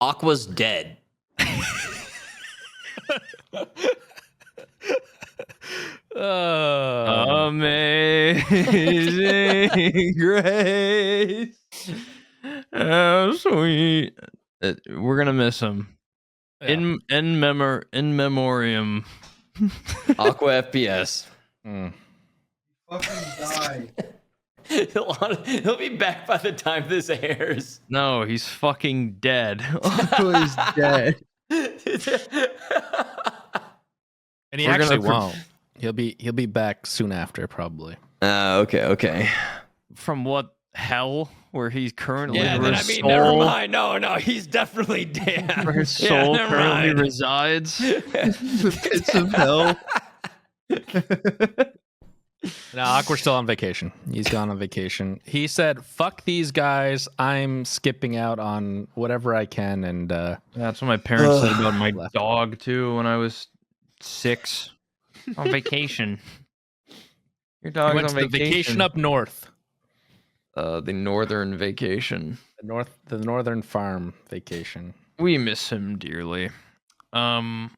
Aqua's dead. Amazing grace. Oh, sweet. We're gonna miss him. Yeah. In memoriam. Aqua FPS. Fucking die. He'll be back by the time this airs. No, he's fucking dead. He's dead. And he We're actually gonna won't. He'll be back soon after, probably. Okay. From what hell where he's currently never mind. No, he's definitely dead. where his soul currently resides. The pits of hell. No, Aqua's still on vacation. He's gone on vacation. He said, "Fuck these guys. I'm skipping out on whatever I can." And That's what my parents said about my dog too when I was 6 on vacation. Your he dog's went on to the vacation up north. The northern vacation. The northern farm vacation. We miss him dearly. I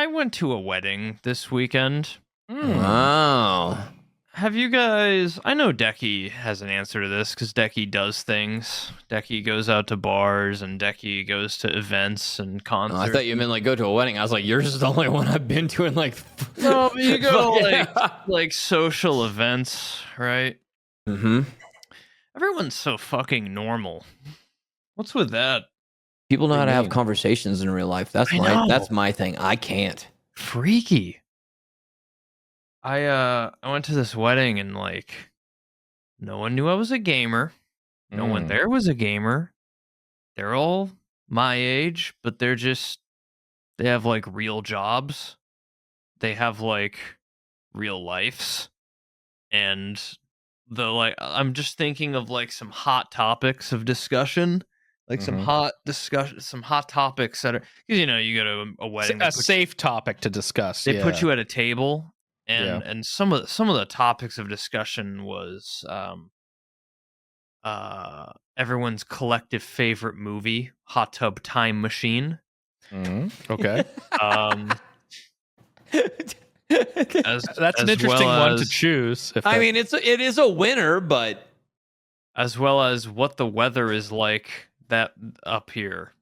went to a wedding this weekend. Wow. Have you guys? I know Decky has an answer to this because Decky does things. Decky goes out to bars and Decky goes to events and concerts. I thought you meant like go to a wedding. I was like, yours is the only one I've been to in like. No, but you go like social events, right? Mm-hmm. Everyone's so fucking normal. What's with that? People know how to have mean? conversations in real life. That's I know. that's my thing. I can't. Freaky. I went to this wedding and like no one knew I was a gamer. No one there was a gamer. They're all my age, but they have like real jobs. They have like real lives. And I'm just thinking of like some hot topics of discussion. Like some hot topics that are, because you go to a wedding, A safe topic to discuss. they put you at a table, and some of the topics of discussion was everyone's collective favorite movie, Hot Tub Time Machine. Okay. That's an interesting one to choose. It is a winner, but as well as what the weather is like that up here.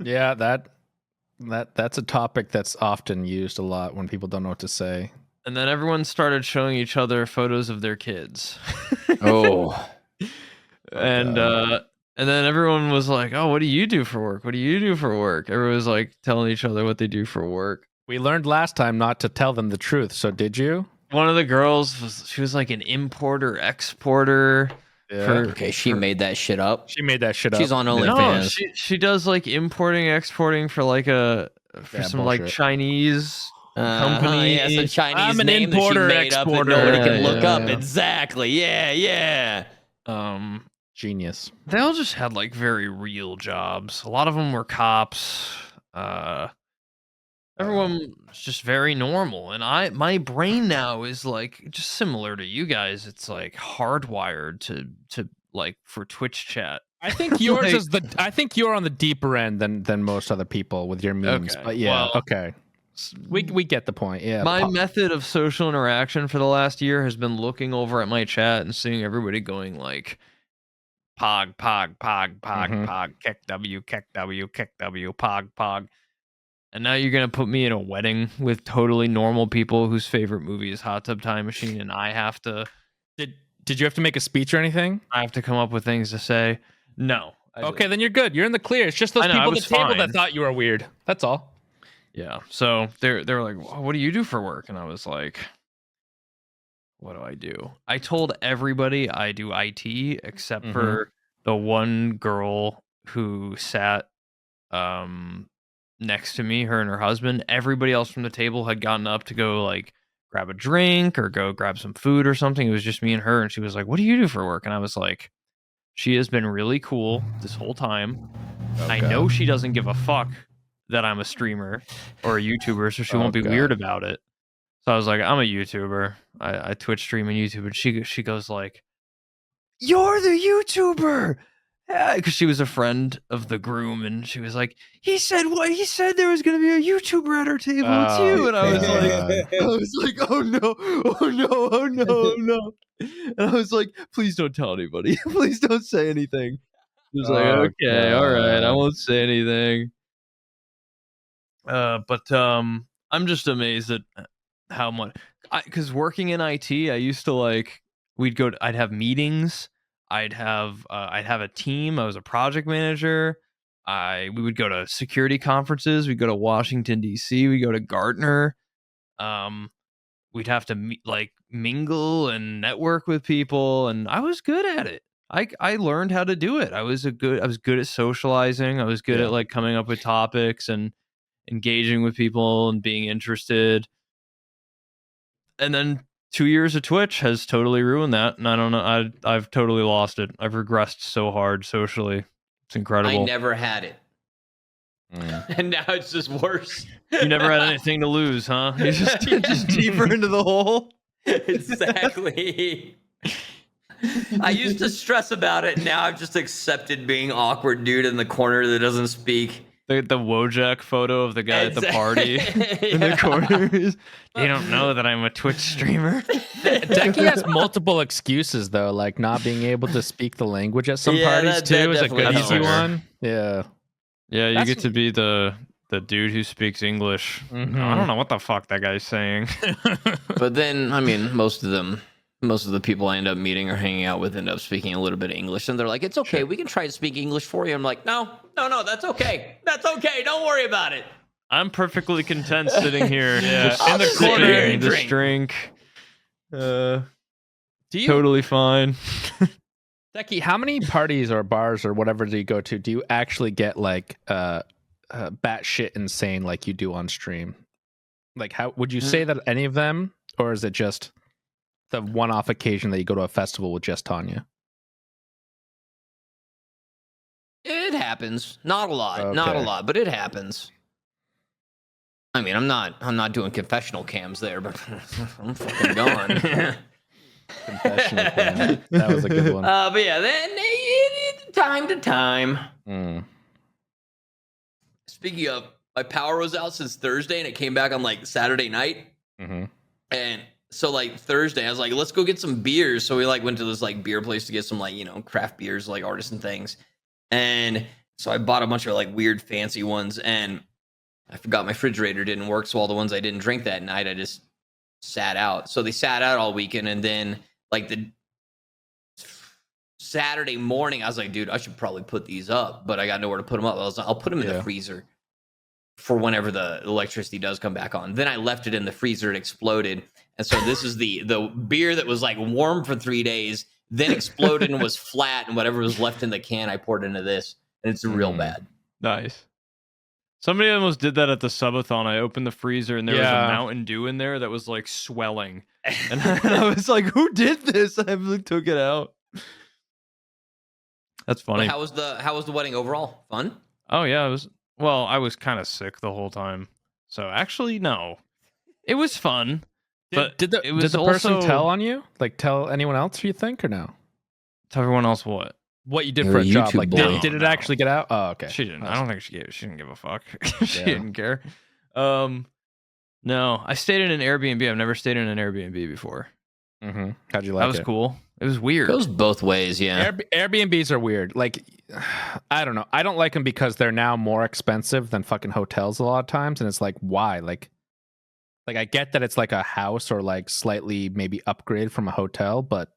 Yeah, that's a topic that's often used a lot when people don't know what to say. And then everyone started showing each other photos of their kids. And then everyone was like, "Oh, what do you do for work? What do you do for work?" Everyone was like telling each other what they do for work. We learned last time not to tell them the truth. So did you? One of the girls she was like an importer exporter. She made that shit up. She made that shit up. She's on No, OnlyFans. she does like importing, exporting for like some bullshit. like Chinese company. Yeah, some Chinese I'm an name importer, that she made exporter. up that nobody can look Yeah. up. Exactly. Yeah. Genius. They all just had like very real jobs. A lot of them were cops. Everyone was just very normal, and my brain now is like just similar to you guys. It's like hardwired to like for Twitch chat. I think yours is I think you're on the deeper end than most other people with your memes. Okay, But yeah, well, okay. We get the point. Yeah. My method of social interaction for the last year has been looking over at my chat and seeing everybody going like pog, kick W, pog. And now you're going to put me in a wedding with totally normal people whose favorite movie is Hot Tub Time Machine, and I have to... Did you have to make a speech or anything? I have to come up with things to say. No. Okay, then you're good. You're in the clear. It's just those I know, I people at was the table fine. that thought you were weird. That's all. Yeah. So they were like, "What do you do for work?" And I was like, "What do I do?" I told everybody I do IT except for the one girl who sat next to me, her and her husband. Everybody else from the table had gotten up to go like grab a drink or go grab some food or something. It was just me and her, and she was like, "What do you do for work?" And I was like, she has been really cool this whole time. I know she doesn't give a fuck that I'm a streamer or a YouTuber, so she won't be weird about it. So I was like, I'm a YouTuber. I Twitch stream and YouTube. And she goes like, "You're the YouTuber. because she was a friend of the groom, and she was like, he said what? He said there was going to be a YouTuber at our table. It's you. And I was like, oh no, oh no, oh no, oh no. And I was like, please don't tell anybody. Please don't say anything. He was like, okay, all right, I won't say anything. But I'm just amazed at how much, because working in IT, I used to like, I'd have meetings, I'd have a team. I was a project manager. We would go to security conferences. We'd go to Washington D.C. We go to Gartner. We'd have to mingle and network with people, and I was good at it. I learned how to do it. I was good at socializing. I was good at like coming up with topics and engaging with people and being interested. And then 2 years of Twitch has totally ruined that, and I don't know. I've totally lost it. I've regressed so hard socially. It's incredible. I never had it, and now it's just worse. You never had anything to lose, huh? You're just deeper into the hole. Exactly. I used to stress about it. Now I've just accepted being awkward dude in the corner that doesn't speak. The Wojak photo of the guy at the party in the corner. They don't know that I'm a Twitch streamer. Decky has multiple excuses though, like not being able to speak the language at some parties that too is a good definitely easy helps. one. Yeah. Yeah, you get to be the dude who speaks English. I don't know what the fuck that guy's saying. But then, I mean, most of the people I end up meeting or hanging out with end up speaking a little bit of English, and they're like, "It's okay, we can try to speak English for you." I'm like, "No, that's okay. That's okay. Don't worry about it." I'm perfectly content sitting here in I'll the just sit corner here and and just drink. Do you, Totally fine. Decky, how many parties or bars or whatever do you go to? Do you actually get like batshit insane like you do on stream? Like, how would you say that any of them, or is it just the one-off occasion that you go to a festival with just Tanya? It happens. Not a lot. Not a Okay. lot, but it happens. I mean, I'm not doing confessional cams there, but I'm fucking gone. Confessional cam. That was a good one. But yeah, then time to time. Mm. Speaking of, my power was out since Thursday, and it came back on like Saturday night. Mhm. And so like Thursday, I was like, let's go get some beers. So we like went to this like beer place to get some like, craft beers, like artisan things. And so I bought a bunch of like weird fancy ones, and I forgot my refrigerator didn't work. So all the ones I didn't drink that night, I just sat out. So they sat out all weekend. And then like the Saturday morning, I was like, dude, I should probably put these up, but I got nowhere to put them up. I was like, I'll put them in the freezer for whenever the electricity does come back on. Then I left it in the freezer. It exploded. And so this is the beer that was like warm for 3 days, then exploded and was flat, and whatever was left in the can, I poured into this, and it's real bad. Nice. Somebody almost did that at the subathon. I opened the freezer and there was a Mountain Dew in there that was like swelling. And I was like, who did this? I like, took it out. That's funny. How was the wedding overall? Fun? Oh yeah, I was kind of sick the whole time. So actually no. It was fun. But Did the person tell on you? Like tell anyone else, you think, or no? Tell everyone else what? What you did You're for a a job? YouTube Like, boy. did it actually get out? Oh, okay. She didn't. I don't think she didn't give a fuck. She Yeah. didn't care. No, I stayed in an Airbnb. I've never stayed in an Airbnb before. Mm-hmm. How'd you like That was it? cool. It was weird. Goes both ways, yeah. Airbnbs are weird. Like, I don't know. I don't like them because they're now more expensive than fucking hotels a lot of times, and it's like, why? Like I get that it's like a house or like slightly maybe upgrade from a hotel, but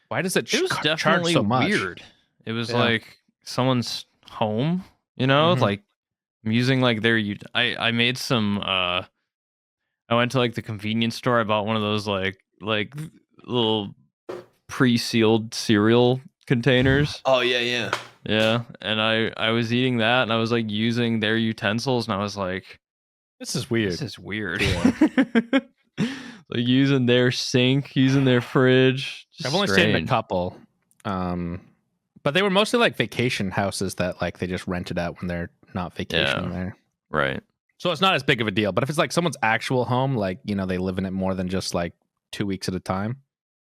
why does it, It was charge definitely so much? weird. It was Yeah. like someone's home, you know, Mhm. like I'm using like their. I made some. I went to like the convenience store. I bought one of those like little pre-sealed cereal containers. Oh yeah. Yeah, and I was eating that, and I was like using their utensils, and I was like, This is weird. this is weird. Like using their sink, using their fridge. Just I've only stayed in a strange. couple, but they were mostly like vacation houses that like they just rented out when they're not vacationing there. Right. So it's not as big of a deal. But if it's like someone's actual home, like they live in it more than just like 2 weeks at a time,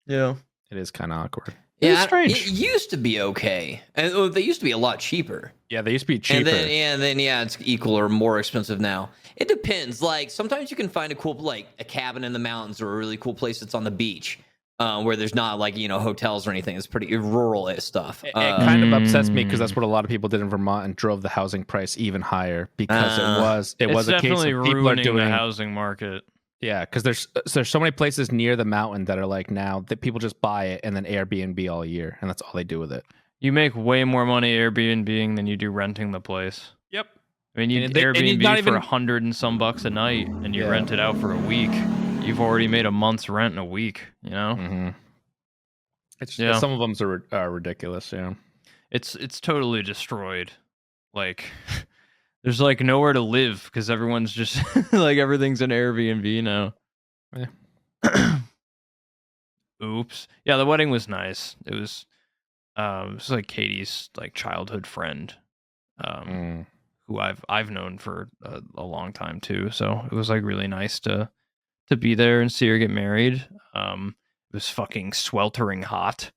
Yeah. it is kind of awkward. Yeah, strange. it used to be okay, and they used to be a lot cheaper. Yeah, they used to be cheaper. And then it's equal or more expensive now. It depends. Like sometimes you can find a cool, like a cabin in the mountains or a really cool place that's on the beach, where there's not like hotels or anything. It's pretty rural stuff. It kind of upsets me because that's what a lot of people did in Vermont and drove the housing price even higher because it was a case of definitely people are ruining doing the housing market. Yeah, because there's so many places near the mountain that are like now that people just buy it and then Airbnb all year and that's all they do with it. You make way more money Airbnb-ing than you do renting the place. Yep. I mean, you And you're Airbnb not for even- $100 and some bucks a night, and you Yeah. rent it out for a week. You've already made a month's rent in a week. You know, Mm-hmm. It's Yeah. some of them are ridiculous. Yeah. it's totally destroyed. Like, there's like nowhere to live because everyone's just like everything's an Airbnb now. Yeah. Oops. Yeah, the wedding was nice. It was like Katie's like childhood friend, who I've known for a long time too. So it was like really nice to be there and see her get married. It was fucking sweltering hot,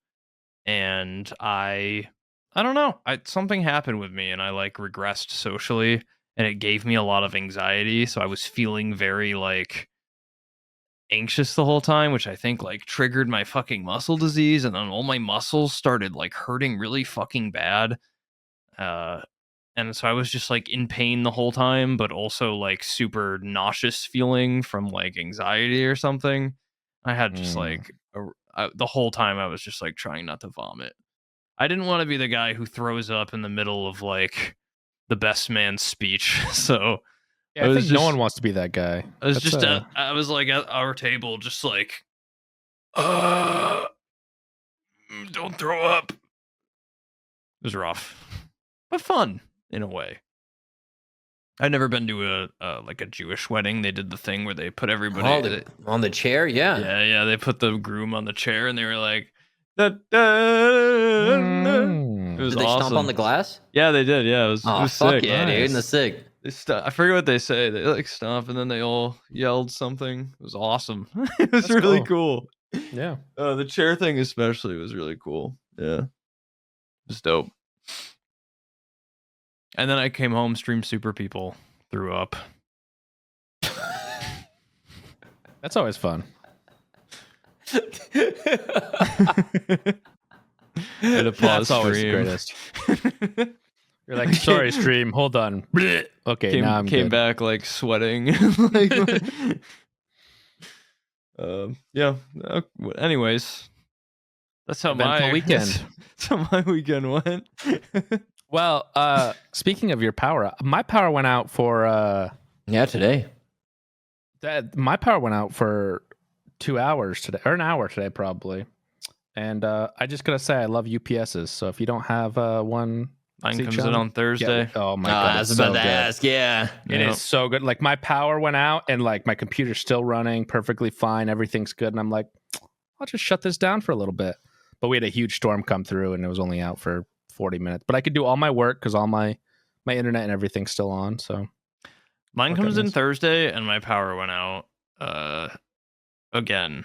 and I don't know. Something happened with me, and I like regressed socially, and it gave me a lot of anxiety. So I was feeling very like anxious the whole time, which I think like triggered my fucking muscle disease, and then all my muscles started like hurting really fucking bad. And so I was just like in pain the whole time, but also like super nauseous feeling from like anxiety or something. I had just like the whole time I was just like trying not to vomit. I didn't want to be the guy who throws up in the middle of like the best man speech. So Yeah, I think no one wants to be that guy. I was just I was like at our table, just like, don't throw up. It was rough, but fun in a way. I'd never been to a like a Jewish wedding. They did the thing where they put everybody on the chair. Yeah. yeah. They put the groom on the chair, and they were like, It was Did they awesome. stomp on the glass? Yeah, they did. Yeah, it was Oh, sick. fuck yeah, dude. That's sick. I forget what they say. They like stomp, and then they all yelled something. It was awesome. It was That's really cool. Yeah. The chair thing especially was really cool. Yeah, it was dope. And then I came home, streamed Super People, threw up. That's always fun. That's always the greatest. You're like, sorry, stream. Hold on. Okay, now I'm came good. back like sweating. Like, yeah. Anyways, that's how Eventful my weekend. That's how my weekend went. Well, speaking of your power, my power went out for today. my power went out for 2 hours today, or an hour today probably. And I just gotta say I love UPSs. So if you don't have one, Mine see, comes John? in on Thursday. Oh my god, I it's was about so to good. ask. Yeah. It is so good. Like my power went out and like my computer's still running perfectly fine. Everything's good. And I'm like, I'll just shut this down for a little bit. But we had a huge storm come through and it was only out for 40 minutes. But I could do all my work because all my internet and everything's still on. So Mine Okay, comes in nice. Thursday, and my power went out again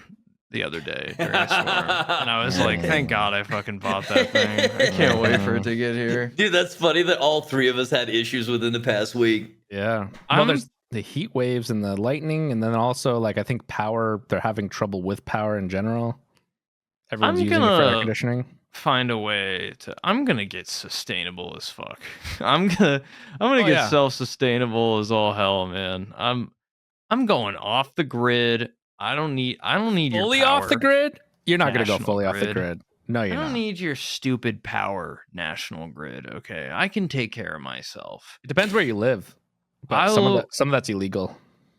the other day during a storm. And I was like, thank God I fucking bought that thing. I can't wait for it to get here. Dude, that's funny that all three of us had issues within the past week. yeah. Well, there's the heat waves and the lightning. And then also like I think power, they're having trouble with power in general. Everyone's using it for air conditioning. Find a way to I'm gonna get sustainable as fuck. I'm gonna get self-sustainable as all hell, man. I'm going off the grid. I don't need Fully your power. off the grid? You're not going to go National fully off the grid. grid. No, you're I don't not. need your stupid power, national grid. Okay, I can take care of myself. It depends where you live. But some of that's illegal.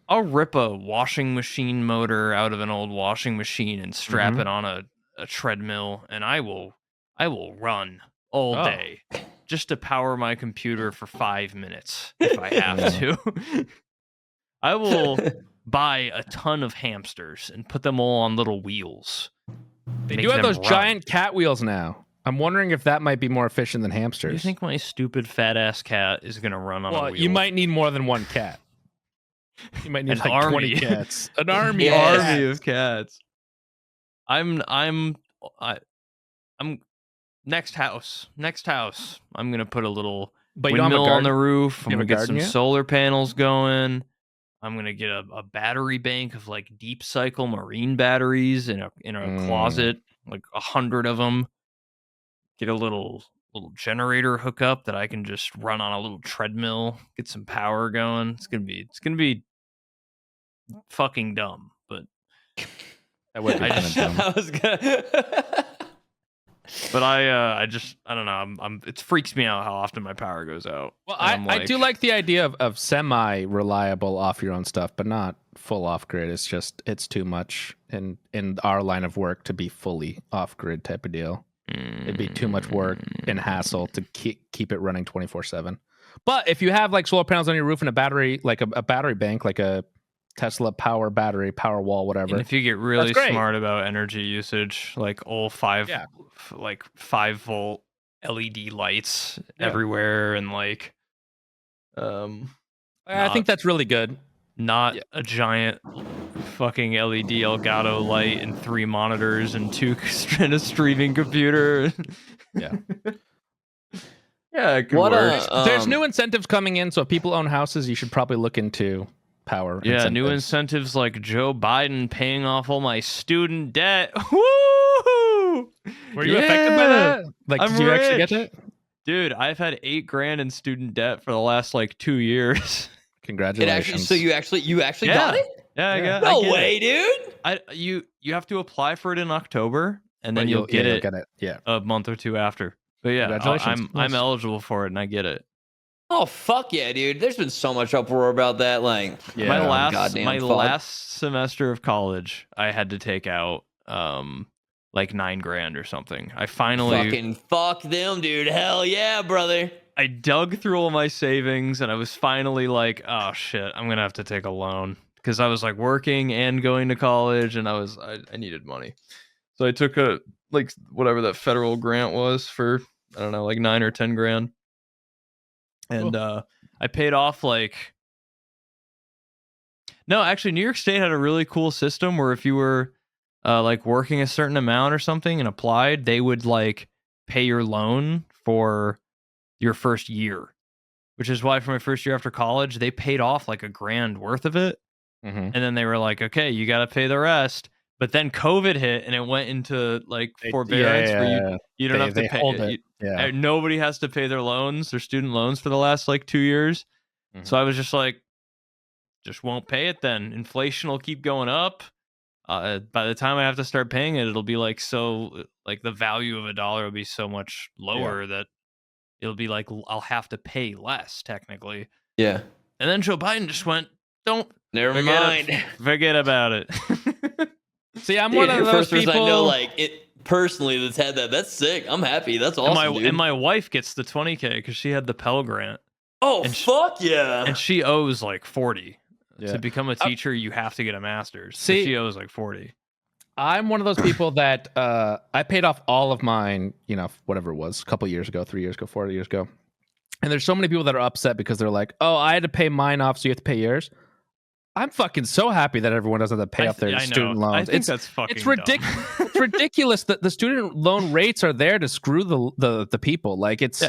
I'll rip a washing machine motor out of an old washing machine and strap it on a treadmill, and I will run all day just to power my computer for 5 minutes if I have to. I will buy a ton of hamsters and put them all on little wheels. They Make do have them those run. giant cat wheels now. I'm wondering if that might be more efficient than Do hamsters. you think my stupid fat ass cat is gonna run on a wheel? You might need more than one cat. You might need An like army. 20 cats. An army. Yeah. of Army cats. of cats. I'm next house. I'm gonna put a little But you don't have a windmill on the garden? roof. I'm You have gonna a get some garden yet? solar panels going. I'm gonna get a battery bank of like deep cycle marine batteries in a closet, like 100 of them. Get a little generator hookup that I can just run on a little treadmill. Get some power going. It's gonna be fucking dumb, but That would be I kind just- of dumb. I was gonna. but I don't know. It freaks me out how often my power goes out. Well, And I'm I do like the idea of semi-reliable off your own stuff, but not full off-grid. It's too much in our line of work to be fully off-grid type of deal. It'd be too much work and hassle to keep it running 24/7. But if you have like solar panels on your roof and a battery, like a battery bank, like a Tesla power battery, power wall, whatever. And if you get really That's great. smart about energy usage, like all 5-volt LED lights everywhere, and like, I think that's really good. not a giant fucking LED Elgato light and 3 monitors and 2 and a streaming computer. Yeah. Yeah, it could What work. There's new incentives coming in, so if people own houses, you should probably look into power. Yeah, new incentives like Joe Biden paying off all my student debt. Woo! Were you affected by that? Like, I'm did you actually get rich. it? Dude, I've had $8,000 in student debt for the last like 2 years. It Congratulations. actually. So you actually got it? Yeah, I got. No I get way, it. dude. You have to apply for it in October, and But then you'll get it Yeah. a month or two after. But yeah, Congratulations. I'm Nice. eligible for it, and I get it. Oh fuck yeah, dude! There's been so much uproar about that. Like, Yeah. my Oh, goddamn fuck. last semester of college, I had to take out like $9,000 or something. I finally fucking fuck them, dude. Hell yeah, brother. I dug through all my savings, and I was finally like, oh shit, I'm gonna have to take a loan, because I was like working and going to college, and I needed money. So I took a like whatever that federal grant was for, I don't know, like 9 or 10 grand. And I paid off like, no, actually New York State had a really cool system where if you were like working a certain amount or something and applied, they would like pay your loan for your first year, which is why for my first year after college, they paid off like $1,000 worth of it. Mm-hmm. And then they were like, okay, you got to pay the rest. But then COVID hit and it went into like forbearance where you don't have to pay it. Yeah. Nobody has to pay their student loans for the last like 2 years. Mhm. So I was just like, just won't pay it then. Inflation will keep going up. By the time I have to start paying it, it'll be like the value of $1 will be so much lower that it'll be like I'll have to pay less technically. Yeah. And then Joe Biden just went, Never mind. forget about it. See, I'm Dude, one of you're the those first person people. I know, like it personally, that's had that. That's sick. I'm happy. That's awesome, dude. And my wife gets the $20,000 because she had the Pell Grant, oh and fuck yeah! and she owes like $40,000 Yeah. to become a teacher. You have to get a master's. See- So she owes like $40,000. I'm one of those people that I paid off all of mine, whatever it was, a couple years ago, 3 years ago, 4 years ago. And there's so many people that are upset because they're like, oh, I had to pay mine off, so you have to pay yours. I'm fucking so happy that everyone doesn't have to pay off their student loans. I think that's fucking it's dumb. ridiculous. It's ridiculous that the student loan rates are there to screw the people. Like it's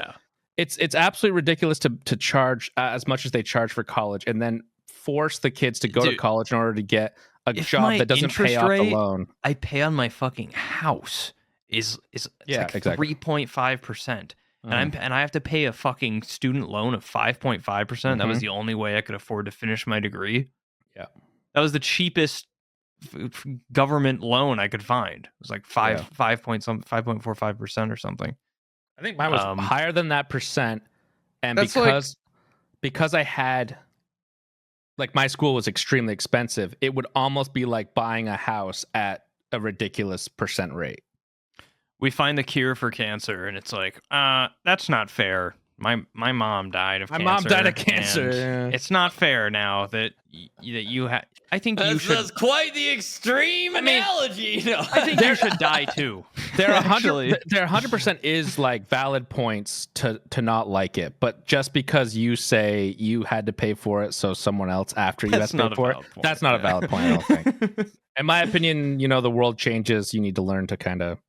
absolutely ridiculous to charge as much as they charge for college and then force the kids to go to college in order to get a job that doesn't pay off the loan. I pay on my fucking house is like exactly. 3.5%. And I have to pay a fucking student loan of 5.5%. That was the only way I could afford to finish my degree. Yeah. That was the cheapest government loan I could find. It was like 5.45% or something. I think mine was higher than that percent. And That's because I had, like, my school was extremely expensive, it would almost be like buying a house at a ridiculous percent rate. We find the cure for cancer, and it's like, that's not fair. My mom died of cancer. My mom died of cancer. And it's not fair now that you have. I think you should. That's quite the extreme analogy. No. I think you should die too. There 100% is like valid points to not like it, but just because you say you had to pay for it, so someone else after you has to pay for it, that's not a valid point. I don't think. In my opinion, the world changes. You need to learn to kind of.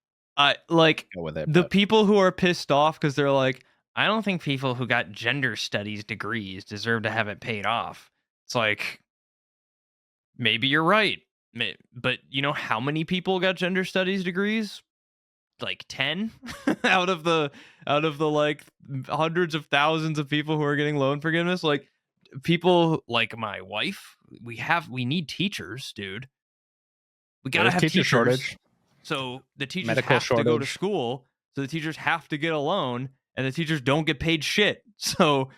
I like Go with it. the but- people who are pissed off because they're like, I don't think people who got gender studies degrees deserve to have it paid off. It's like, maybe you're right. But you know how many people got gender studies degrees? Like 10 out of the like hundreds of thousands of people who are getting loan forgiveness. Like people like my wife, we need teachers, dude. We gotta There's have teacher teachers. shortage. So the teachers Medical have to go to shortage. school. So the teachers have to get a loan, and the teachers don't get paid shit. So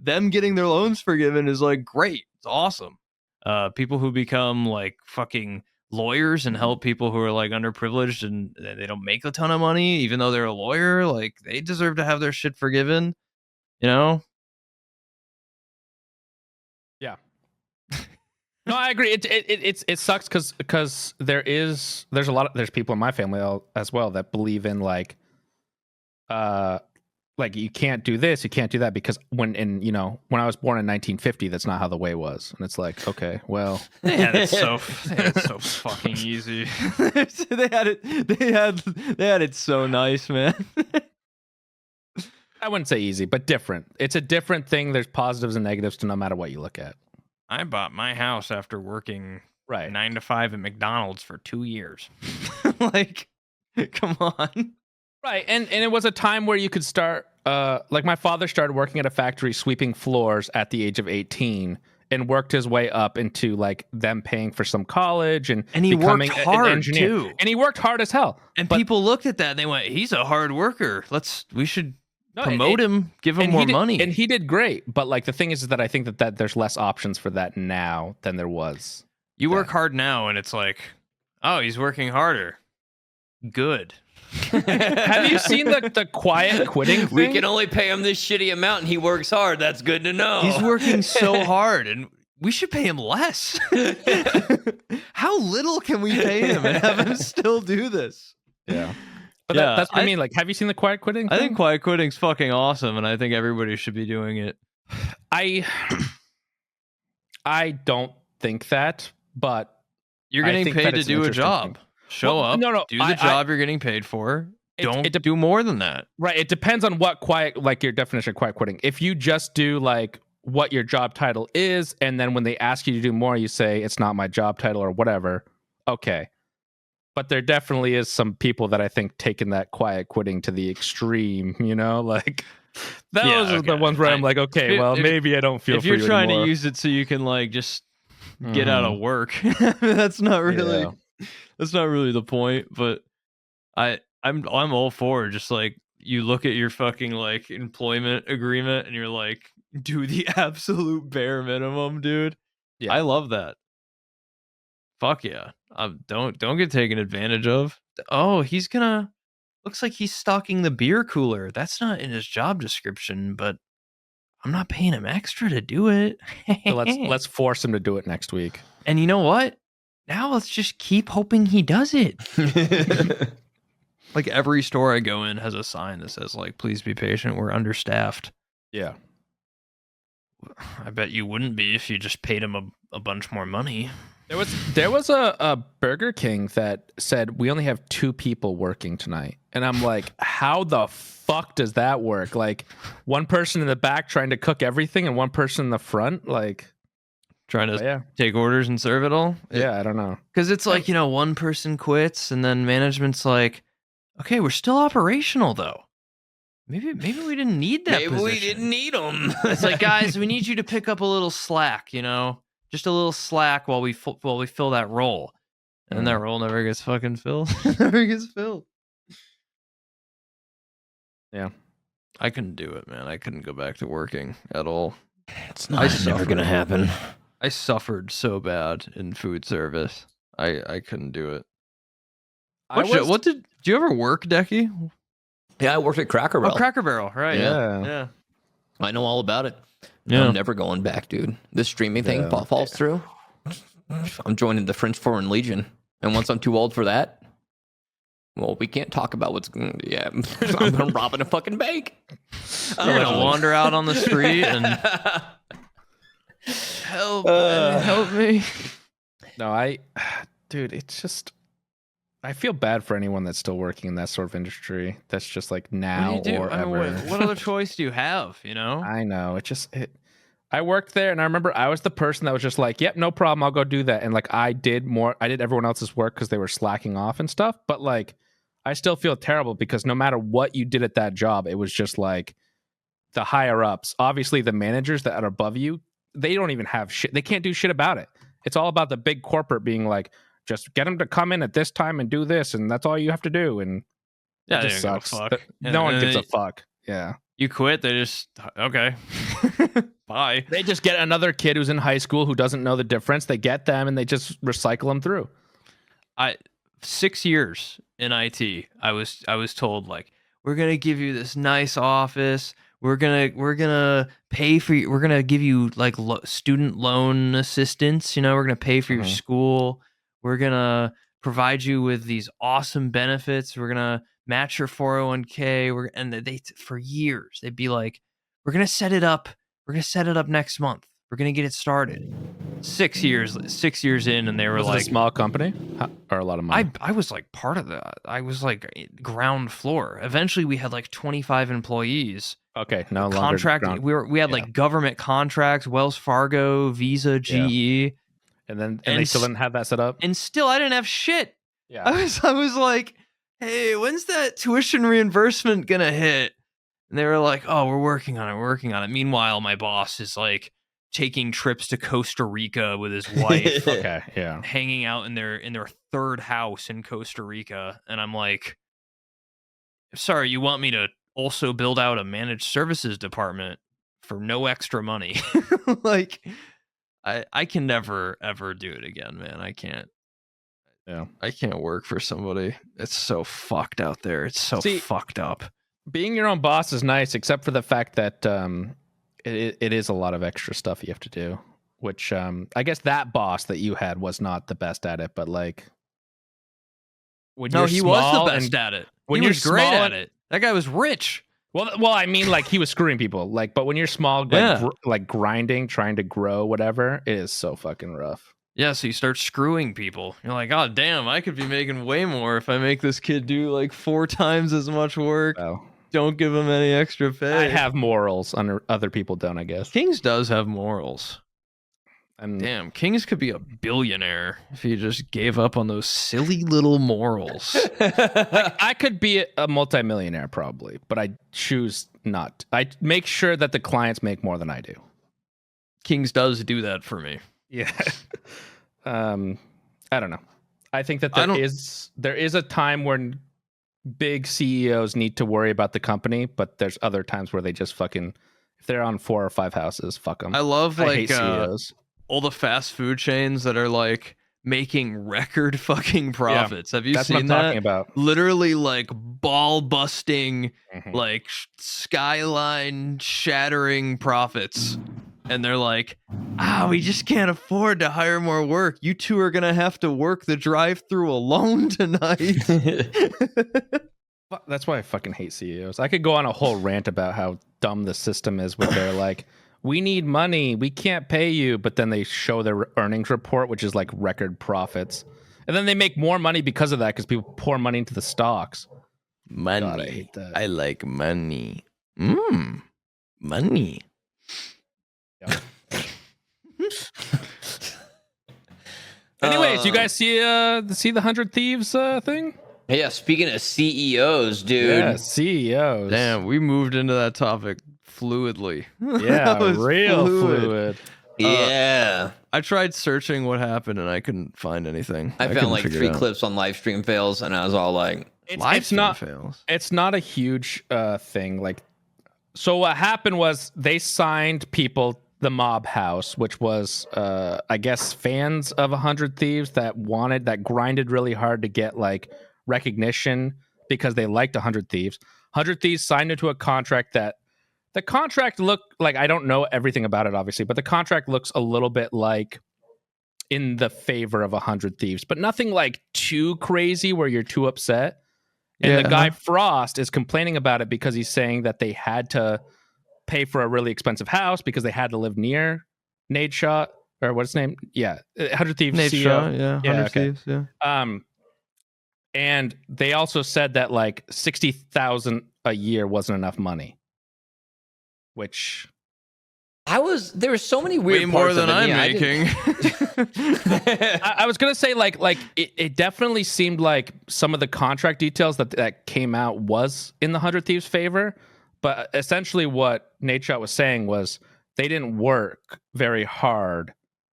them getting their loans forgiven is like great. It's awesome. People who become like fucking lawyers and help people who are like underprivileged and they don't make a ton of money, even though they're a lawyer, like they deserve to have their shit forgiven. You know? Yeah. No, I agree. It sucks because there's people in my family as well that believe in like you can't do this, you can't do that because when I was born in 1950, that's not how the way was, and it's like, okay, well, They had it so fucking easy. they had it so nice, man. I wouldn't say easy, but different. It's a different thing. There's positives and negatives to no matter what you look at. I bought my house after working Right. 9 to 5 at McDonald's for 2 years. Like, come on. Right, and it was a time where you could start. Like my father started working at a factory sweeping floors at the age of 18, and worked his way up into like them paying for some college and he becoming worked an hard engineer. too. And he worked hard as hell. And But- people looked at that and they went, "He's a hard worker. We should No, promote him, give him and more he did- money." And he did great. But like the thing is that I think that there's less options for that now than there was. You work hard now, and it's like, oh, he's working harder. Good. Have you seen the quiet quitting thing? We can only pay him this shitty amount, and he works hard. That's good to know. He's working so hard, and we should pay him less. How little can we pay him and have him still do this? Yeah. But Yeah, that's what I mean. Like, have you seen the quiet quitting I thing? think quiet quitting's fucking awesome, and I think everybody should be doing it. I don't think that, but You're I getting think paid that to it's an do a interesting job. thing. Show Well, up. no, do the job you're getting paid for. Don't it do more than that. right. It depends on what your definition of quiet quitting. If you just do like what your job title is, and then when they ask you to do more, you say it's not my job title or whatever. Okay. But there definitely is some people that I think taking that quiet quitting to the extreme, like those Yeah, are the okay. ones where I'm like, okay, well, maybe I don't feel If for you're you trying anymore. to use it so you can like just get out of work, that's not really Yeah. that's not really the point. But I'm all for just like you look at your fucking like employment agreement and you're like, do the absolute bare minimum, dude. Yeah. I love that. Fuck yeah. Don't get taken advantage of. Oh, looks like he's stocking the beer cooler. That's not in his job description, but I'm not paying him extra to do it. So let's force him to do it next week. And you know what? Now let's just keep hoping he does it. Like every store I go in has a sign that says like, please be patient, we're understaffed. Yeah. I bet you wouldn't be if you just paid him a bunch more money. There was a Burger King that said we only have 2 people working tonight. And I'm like, how the fuck does that work? Like one person in the back trying to cook everything and one person in the front, like Trying to yeah. take orders and serve it all. Yeah, I don't know. Because it's like, one person quits and then management's like, okay, we're still operational though. Maybe we didn't need that Maybe position. we didn't need him. It's like, guys, we need you to pick up a little slack, just a little slack while we fill that role. And then that role never gets fucking filled. Never gets filled. Yeah. I couldn't do it, man. I couldn't go back to working at all. It's never gonna happen. I suffered so bad in food service. I couldn't do it. Did you ever work, Decky? Yeah, I worked at Cracker Barrel. Oh, Cracker Barrel, right? Yeah. I know all about it. Yeah. I'm never going back, dude. This streaming thing Yeah. falls through. I'm joining the French Foreign Legion, and once I'm too old for that, well, we can't talk about what's. Yeah, I'm robbing a fucking bank. You're gonna wander out on the street and help me. No, dude, it's just I feel bad for anyone that's still working in that sort of industry. That's just like now What do you do? or I mean, ever. what other choice do you have? You know? I know. I worked there and I remember I was the person that was just like, yep, no problem. I'll go do that. And like I did everyone else's work because they were slacking off and stuff. But like I still feel terrible because no matter what you did at that job, it was just like the higher ups, obviously the managers that are above you, they don't even have shit. They can't do shit about it. It's all about the big corporate being like, just get them to come in at this time and do this, and that's all you have to do. And Yeah, it they just don't give a sucks. fuck. No one gives a fuck. Yeah. You quit, they just okay. Bye. They just get another kid who's in high school who doesn't know the difference. They get them and they just recycle them through. 6 years in IT, I was told like, we're gonna give you this nice office. We're gonna pay for you. We're gonna give you like student loan assistance. You know, we're gonna pay for your school. We're gonna provide you with these awesome benefits. We're gonna match your 401k. And they for years they'd be like, we're gonna set it up. We're gonna set it up next month. We're gonna get it started. 6 years in, and they were Was like, it a small company or a lot of money? I was like part of that. I was like ground floor. Eventually, we had like 25 employees. Okay, no longer Contract. ground- We had like government contracts, Wells Fargo, Visa, GE, and they still didn't have that set up. and still I didn't have shit. Yeah, I was like, hey, when's that tuition reimbursement gonna hit? And they were like, oh, we're working on it. We're working on it. Meanwhile, my boss is like taking trips to Costa Rica with his wife. okay, yeah. Hanging out in their third house in Costa Rica, and I'm like, sorry, you want me to also build out a managed services department for no extra money? Like, I can never ever do it again, man. I can't. Yeah, I can't work for somebody. It's so fucked out there. It's so fucked up. Being your own boss is nice, except for the fact that it is a lot of extra stuff you have to do. Which I guess that boss that you had was not the best at it, but like, he was the best at it. He was great at it. That guy was rich. Well, I mean, like he was screwing people. Like, but when you're small, like grinding, trying to grow, whatever, it is so fucking rough. Yeah, so you start screwing people. You're like, oh damn, I could be making way more if I make this kid do like 4 times as much work. Well, don't give him any extra pay. I have morals, other people don't, I guess. Kings does have morals. And damn, Kings could be a billionaire if he just gave up on those silly little morals. like, I could be a multimillionaire probably, but I choose not. I make sure that the clients make more than I do. Kings does do that for me. Yeah. I don't know. I think that there is a time when big CEOs need to worry about the company, but there's other times where they just fucking, if they're on 4 or 5 houses, fuck them. I love like hate CEOs. All the fast food chains that are like making record fucking profits. Have you That's seen what I'm that? talking about. Literally like ball busting, like skyline shattering profits. And they're like, we just can't afford to hire more work. You two are going to have to work the drive-through alone tonight. That's why I fucking hate CEOs. I could go on a whole rant about how dumb the system is with their like, we need money, we can't pay you, but then they show their earnings report, which is like record profits. And then they make more money because of that because people pour money into the stocks. Money. God, I hate that. I like money. Money. Yeah. Anyways, you guys see the 100 Thieves thing? Yeah, speaking of CEOs, dude. Yeah, CEOs. Damn, we moved into that topic fluidly. Yeah, real fluid. Yeah. I tried searching what happened and I couldn't find anything. I found like 3 clips on live stream fails, and I was all like, it's not fails. It's not a huge thing. Like, so what happened was they signed people the Mob House, which was I guess fans of 100 Thieves that grinded really hard to get like recognition because they liked 100 Thieves. 100 Thieves signed into a contract that the contract looked like, I don't know everything about it obviously, but the contract looks a little bit like in the favor of 100 Thieves, but nothing like too crazy where you're too upset. And the guy Frost is complaining about it because he's saying that they had to pay for a really expensive house because they had to live near Nate Shot, or what's his name? Yeah, 100 Thieves. Nate CEO. Shot, yeah. 100 okay. Thieves, yeah. And they also said that like 60,000 a year wasn't enough money. Which there were so many weird Way more parts than of it. I'm Yeah, making. I was gonna say like it definitely seemed like some of the contract details that came out was in the 100 Thieves' favor, but essentially what Nate Shot was saying was they didn't work very hard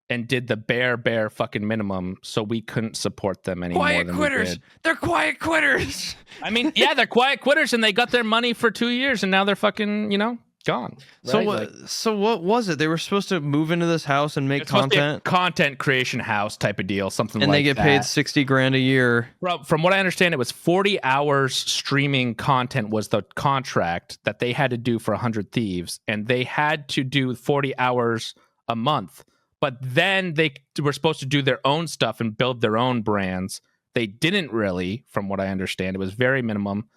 and did the bare fucking minimum, so we couldn't support them any more Quiet than quitters. we did. They're quiet quitters. I mean, yeah, they're quiet quitters, and they got their money for 2 years, and now they're fucking, gone. So right? what? So what was it? They were supposed to move into this house and make It's supposed to be a content, content creation house type of deal, something and like they get that. paid $60,000 a year. From what I understand, it was 40 hours streaming content was the contract that they had to do for 100 Thieves, and they had to do 40 hours a month. But then they were supposed to do their own stuff and build their own brands. They didn't really, from what I understand. It was very minimum.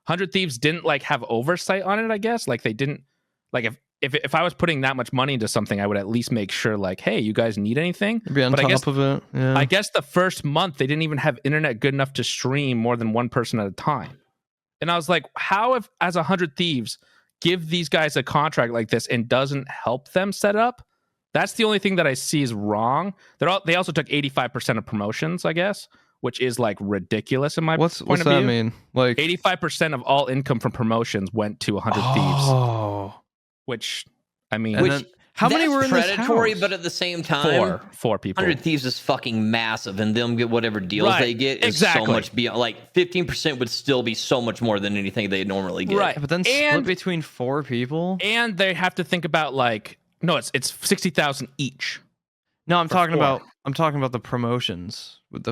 100 Thieves didn't like have oversight on it, I guess. Like they didn't, like if I was putting that much money into something, I would at least make sure like, hey, you guys need anything? Be on top of it. Yeah. I guess the first month they didn't even have internet good enough to stream more than one person at a time. And I was like, how if as 100 Thieves give these guys a contract like this and doesn't help them set up? That's the only thing that I see is wrong. They also took 85% of promotions, I guess, which is like ridiculous in my What's point of that view. mean? Like 85% of all income from promotions went to 100 Thieves, oh. which I mean, And then, how many That's were in predatory, this house? but at the same time, four people. 100 Thieves is fucking massive, and them get whatever deals Right, they get is exactly. so much beyond. Like 15% would still be so much more than anything they normally get. Right. But then split And- between 4 people. And they have to think about like, no, it's 60,000 each. No, I'm for talking 4. about the promotions with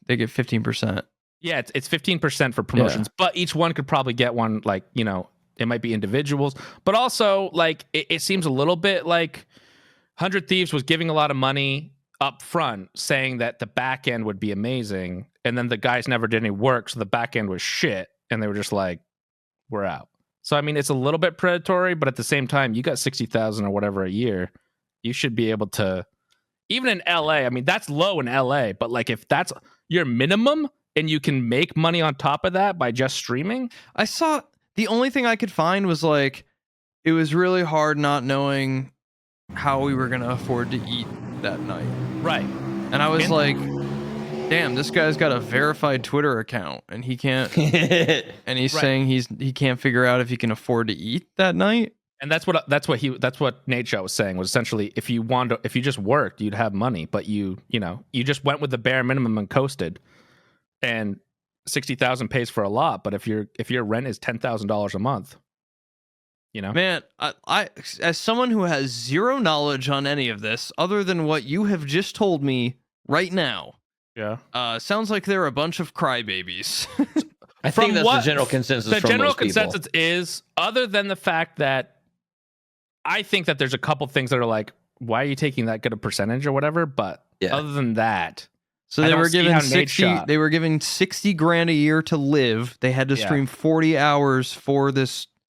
they get 15%. Yeah, it's 15% for promotions, but each one could probably get one, like, it might be individuals, but also like it seems a little bit like 100 Thieves was giving a lot of money up front, saying that the back end would be amazing, and then the guys never did any work, so the back end was shit, and they were just like, we're out. So I mean, it's a little bit predatory, but at the same time, you got 60,000 or whatever a year, you should be able to. Even in LA, I mean, that's low in LA, but like if that's your minimum and you can make money on top of that by just streaming. I saw the only thing I could find was like it was really hard not knowing how we were gonna afford to eat that night. Right. And I was like, damn, this guy's got a verified Twitter account and he can't and he's Right. saying he can't figure out if he can afford to eat that night. And that's what Nate Show was saying, was essentially if you just worked, you'd have money, but you just went with the bare minimum and coasted. And 60,000 pays for a lot, but if your rent is $10,000 a month, Man, I as someone who has zero knowledge on any of this other than what you have just told me right now, sounds like they're a bunch of crybabies. I think that's the general consensus. The from general most people. consensus is, other than the fact that I think that there's a couple things that are like, why are you taking that good a percentage or whatever? But other than that, So I they don't were see giving how Nate 60. shot. They were giving $60,000 a year to live. They had to stream 40 hours for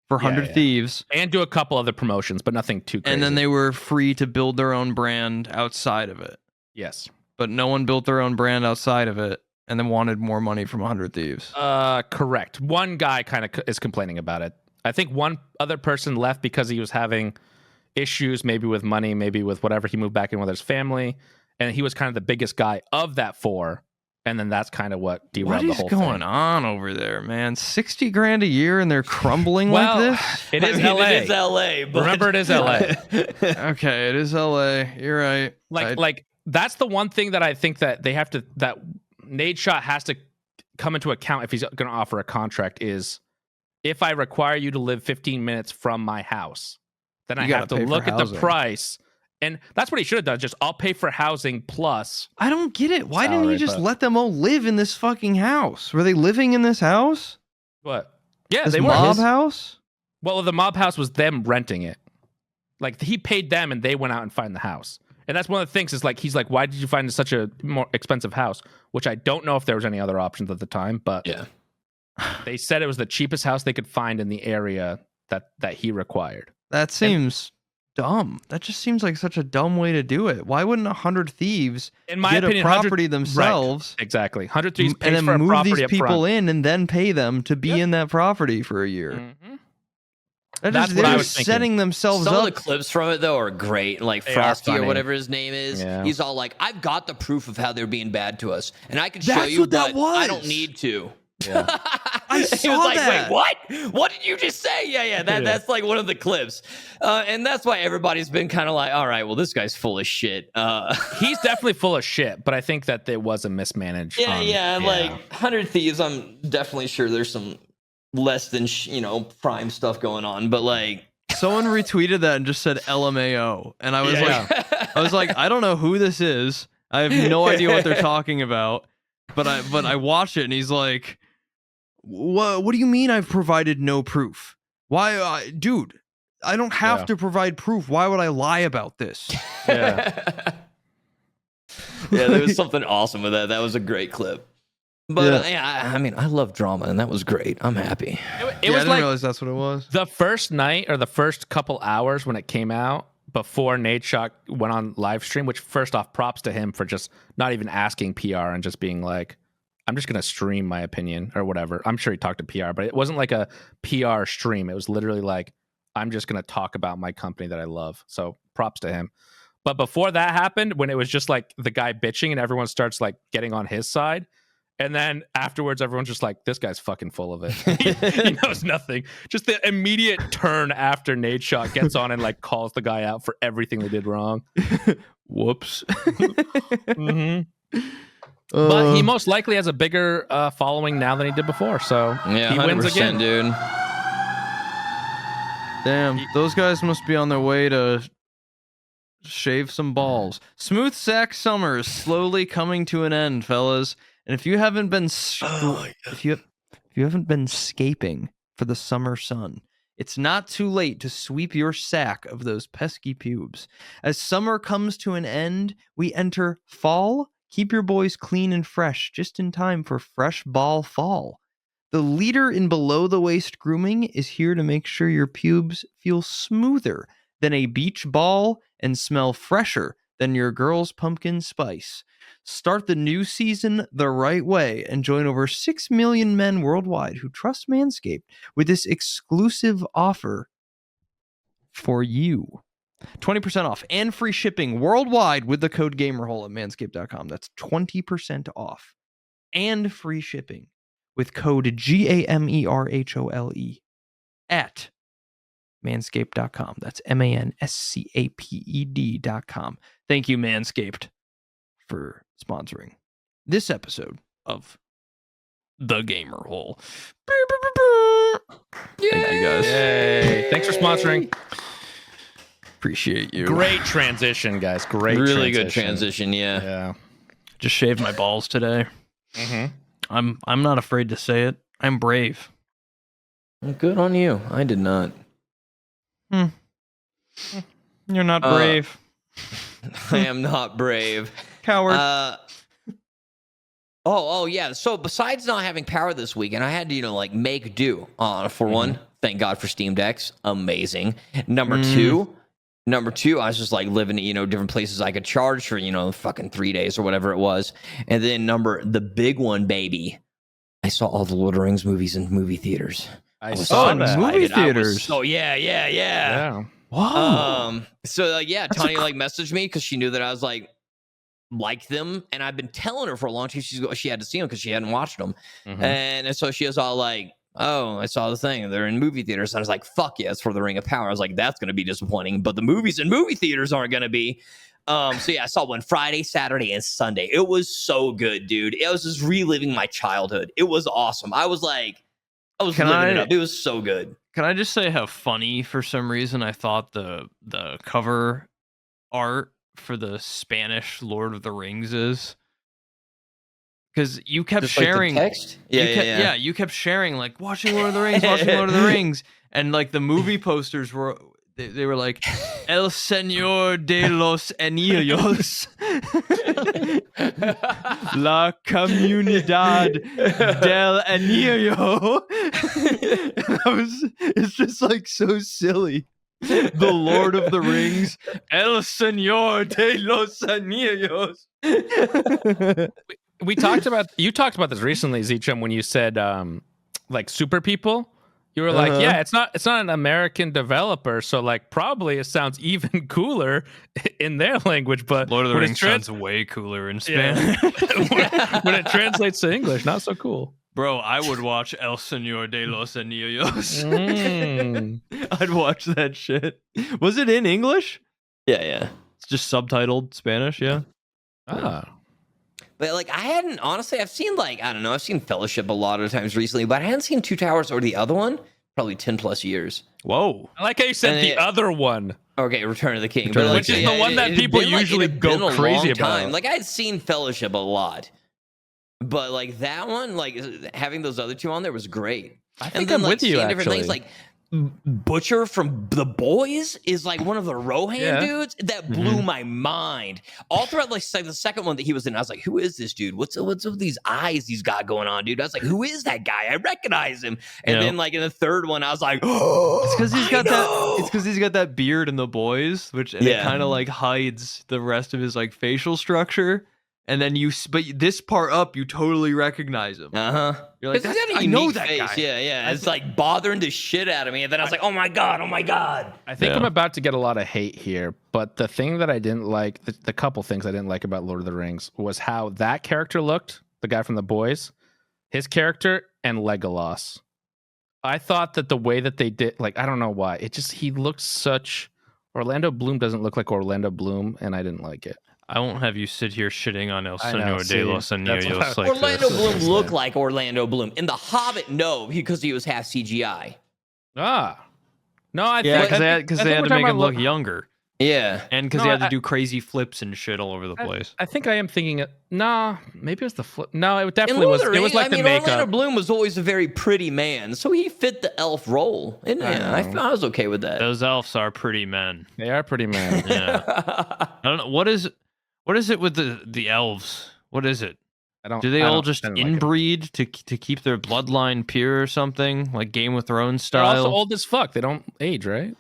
100 Thieves, and do a couple other promotions, but nothing too crazy. and then they were free to build their own brand outside of it. yes, But no one built their own brand outside of it, and then wanted more money from 100 Thieves. correct. One guy kind of is complaining about it. I think one other person left because he was having issues, maybe with money, maybe with whatever. He moved back in with his family, and he was kind of the biggest guy of that 4. And then that's kind of what derailed the whole thing. What is going on over there, man? $60,000 a year, and they're crumbling like this. It is LA. It is LA. But Remember, it is LA. Okay, it is LA. You're right. Like that's the one thing that I think that they have to, that Nate Shot has to come into account if he's going to offer a contract, is if I require you to live 15 minutes from my house, then I have to look at the price. And that's what he should have done. Just, I'll pay for housing plus. I don't get it. Why didn't salary, he just but- let them all live in this fucking house? Were they living in this house? What? Yeah, This they were. mob house? Well, the mob house was them renting it. Like, he paid them and they went out and find the house. And that's one of the things is like, he's like, why did you find such a more expensive house? Which I don't know if there was any other options at the time, but Yeah. they said it was the cheapest house they could find in the area that he required. That seems dumb. That just seems like such a dumb way to do it. Why wouldn't 100 Thieves In my get opinion, a 100 property themselves, Right, exactly. 100 Thieves and pays then for a move property these up people front. in and then pay them to be Yep. in that property for a year? Mhm. That's what I they're was thinking. setting themselves Some up. of the clips from it though are great. Like They are Frosty or funny. whatever his name is, Yeah. he's all like, "I've got the proof of how they're being bad to us, and I could show That's you, what that but I don't was. need to." Yeah. I He saw was like, that. "Wait, what? What did you just say?" Yeah. That's like one of the clips, and that's why everybody's been kind of like, "All right, well, this guy's full of shit." He's definitely full of shit, but I think that there was a mismanaged. Yeah, like 100 Thieves. I'm definitely sure there's some less than prime stuff going on, but like. Someone retweeted that and just said LMAO, and I was Yeah. I was like, I don't know who this is. I have no idea what they're talking about. But I watched it, and he's like, "What? What do you mean I've provided no proof? Why, dude? I don't have to provide proof. Why would I lie about this?" Yeah. Yeah, there was something awesome with that. That was a great clip. But I mean, I love drama, and that was great. I'm happy. It I was didn't like realize that's what it was. the first night or the first couple hours when it came out before Nate Shock went on live stream, which first off, props to him for just not even asking PR and just being like, I'm just going to stream my opinion or whatever. I'm sure he talked to PR, but it wasn't like a PR stream. It was literally like, I'm just going to talk about my company that I love. So props to him. But before that happened, when it was just like the guy bitching and everyone starts like getting on his side, and then afterwards, everyone's just like, this guy's fucking full of it. He knows nothing. Just the immediate turn after Nate Shock gets on and like calls the guy out for everything they did wrong. Whoops. Mm-hmm. But he most likely has a bigger following now than he did before. So Yeah, he wins again. dude. Damn, those guys must be on their way to shave some balls. Smooth Sack Summer is slowly coming to an end, fellas. And if you haven't been if you haven't been scaping for the summer sun, it's not too late to sweep your sack of those pesky pubes. As summer comes to an end, we enter fall. Keep your boys clean and fresh, just in time for Fresh Ball Fall. The leader in below the waist grooming is here to make sure your pubes feel smoother than a beach ball and smell fresher than your girl's pumpkin spice. Start the new season the right way and join over 6 million men worldwide who trust Manscaped with this exclusive offer for you. 20% off and free shipping worldwide with the code GAMERHOLE at manscaped.com. That's 20% off and free shipping with code GAMERHOLE at manscaped.com. That's MANSCAPED.com. Thank you, Manscaped, for sponsoring this episode of The Gamer Hole. Thank you, guys. Yay. Thanks for sponsoring. Appreciate you. Great transition, guys. Great Really good transition, yeah. Yeah. Just shaved my balls today. Mm-hmm. I'm not afraid to say it. I'm brave. Good on you. I did not. You're not brave. I am not brave. Coward. Oh yeah. So besides not having power this weekend, I had to make make do. For one, thank God for Steam Decks. Amazing. Number two, I was just like living at different places I could charge for fucking 3 days or whatever it was. And then the big one, baby. I saw all the Lord of the Rings movies in movie theaters. I saw that. Movie theaters. Oh yeah. Yeah. Wow. So Tanya messaged me because she knew that I was like them, and I've been telling her for a long time she had to see them because she hadn't watched them, and so she was all like, "Oh, I saw the thing. They're in movie theaters." And I was like, "Fuck yeah, it's for the Ring of Power." I was like, "That's gonna be disappointing," but the movies in movie theaters aren't gonna be. I saw one Friday, Saturday, and Sunday. It was so good, dude. I was just reliving my childhood. It was awesome. I was living it up. It was so good. Can I just say how funny, for some reason, I thought the cover art for the Spanish Lord of the Rings is? Because you kept Just sharing. like the text? Yeah. You kept sharing, like, watching Lord of the Rings, watching Lord of the Rings. And, like, the movie posters were... They were like, El Señor de los Anillos. La Comunidad del Anillo. It's just like so silly. The Lord of the Rings, El Señor de los Anillos. You talked about this recently, Zichum, when you said like super people. You were like, yeah, it's not an American developer, so like probably it sounds even cooler in their language. But Lord of the when Rings sounds way cooler in yeah. Spanish. when it translates to English, not so cool. Bro, I would watch El Señor de los Anillos. Mm. I'd watch that shit. Was it in English? Yeah. It's just subtitled Spanish, yeah. Ah. But like I hadn't honestly, I've seen like I don't know, I've seen Fellowship a lot of times recently, but I hadn't seen Two Towers or the other one probably 10+ years. Whoa. I like how you said And the other one. Okay, Return of the King, Return of the Which is the one that it'd people been, like, usually it'd been go a crazy long about. time. Like I had seen Fellowship a lot, but like that one, like having those other two on there was great. I And think then, I'm like, with you, seeing different actually. things like Butcher from The Boys is like one of the Rohan Yeah. dudes that blew my mind. All throughout like the second one that he was in, I was like, "Who is this dude? What's with these eyes he's got going on, dude?" I was like, "Who is that guy? I recognize him." And Yeah. then like in the third one, I was like, "Oh, It's because he's got I that. know!" It's because he's got that beard in The Boys, which and it Yeah. kind of like hides the rest of his like facial structure. And then but this part up, you totally recognize him. You're like, I know that guy. Yeah. It's like bothering the shit out of me. And then I was like, oh my God. I think Yeah. I'm about to get a lot of hate here, but the thing that I didn't like, the couple things I didn't like about Lord of the Rings was how that character looked, the guy from The Boys, his character, and Legolas. I thought that the way that they did, like, I don't know why, he looked such. Orlando Bloom doesn't look like Orlando Bloom, and I didn't like it. I won't have you sit here shitting on El I know, Señor see, de los that's Anillos what like Orlando this. Bloom looked like Orlando Bloom. In The Hobbit, no, because he was half CGI. Ah. No, I Yeah, think because I they think had we're to talking make him about look younger, Yeah. and because No, they had to I- do crazy flips and shit all over the place. I think I am thinking. Nah, maybe it was the flip. No, it In definitely Lord was. of the It was Rings, like I the mean, makeup. Orlando Bloom was always a very pretty man, so he fit the elf role. And I was okay with that. Those elves are pretty men. They are pretty man. Yeah. I don't know what is it with the elves. What is it? I don't. Do they I all don't- just I didn't like it. inbreed to keep their bloodline pure or something, like Game of Thrones They're also style? old as fuck. They don't age, right?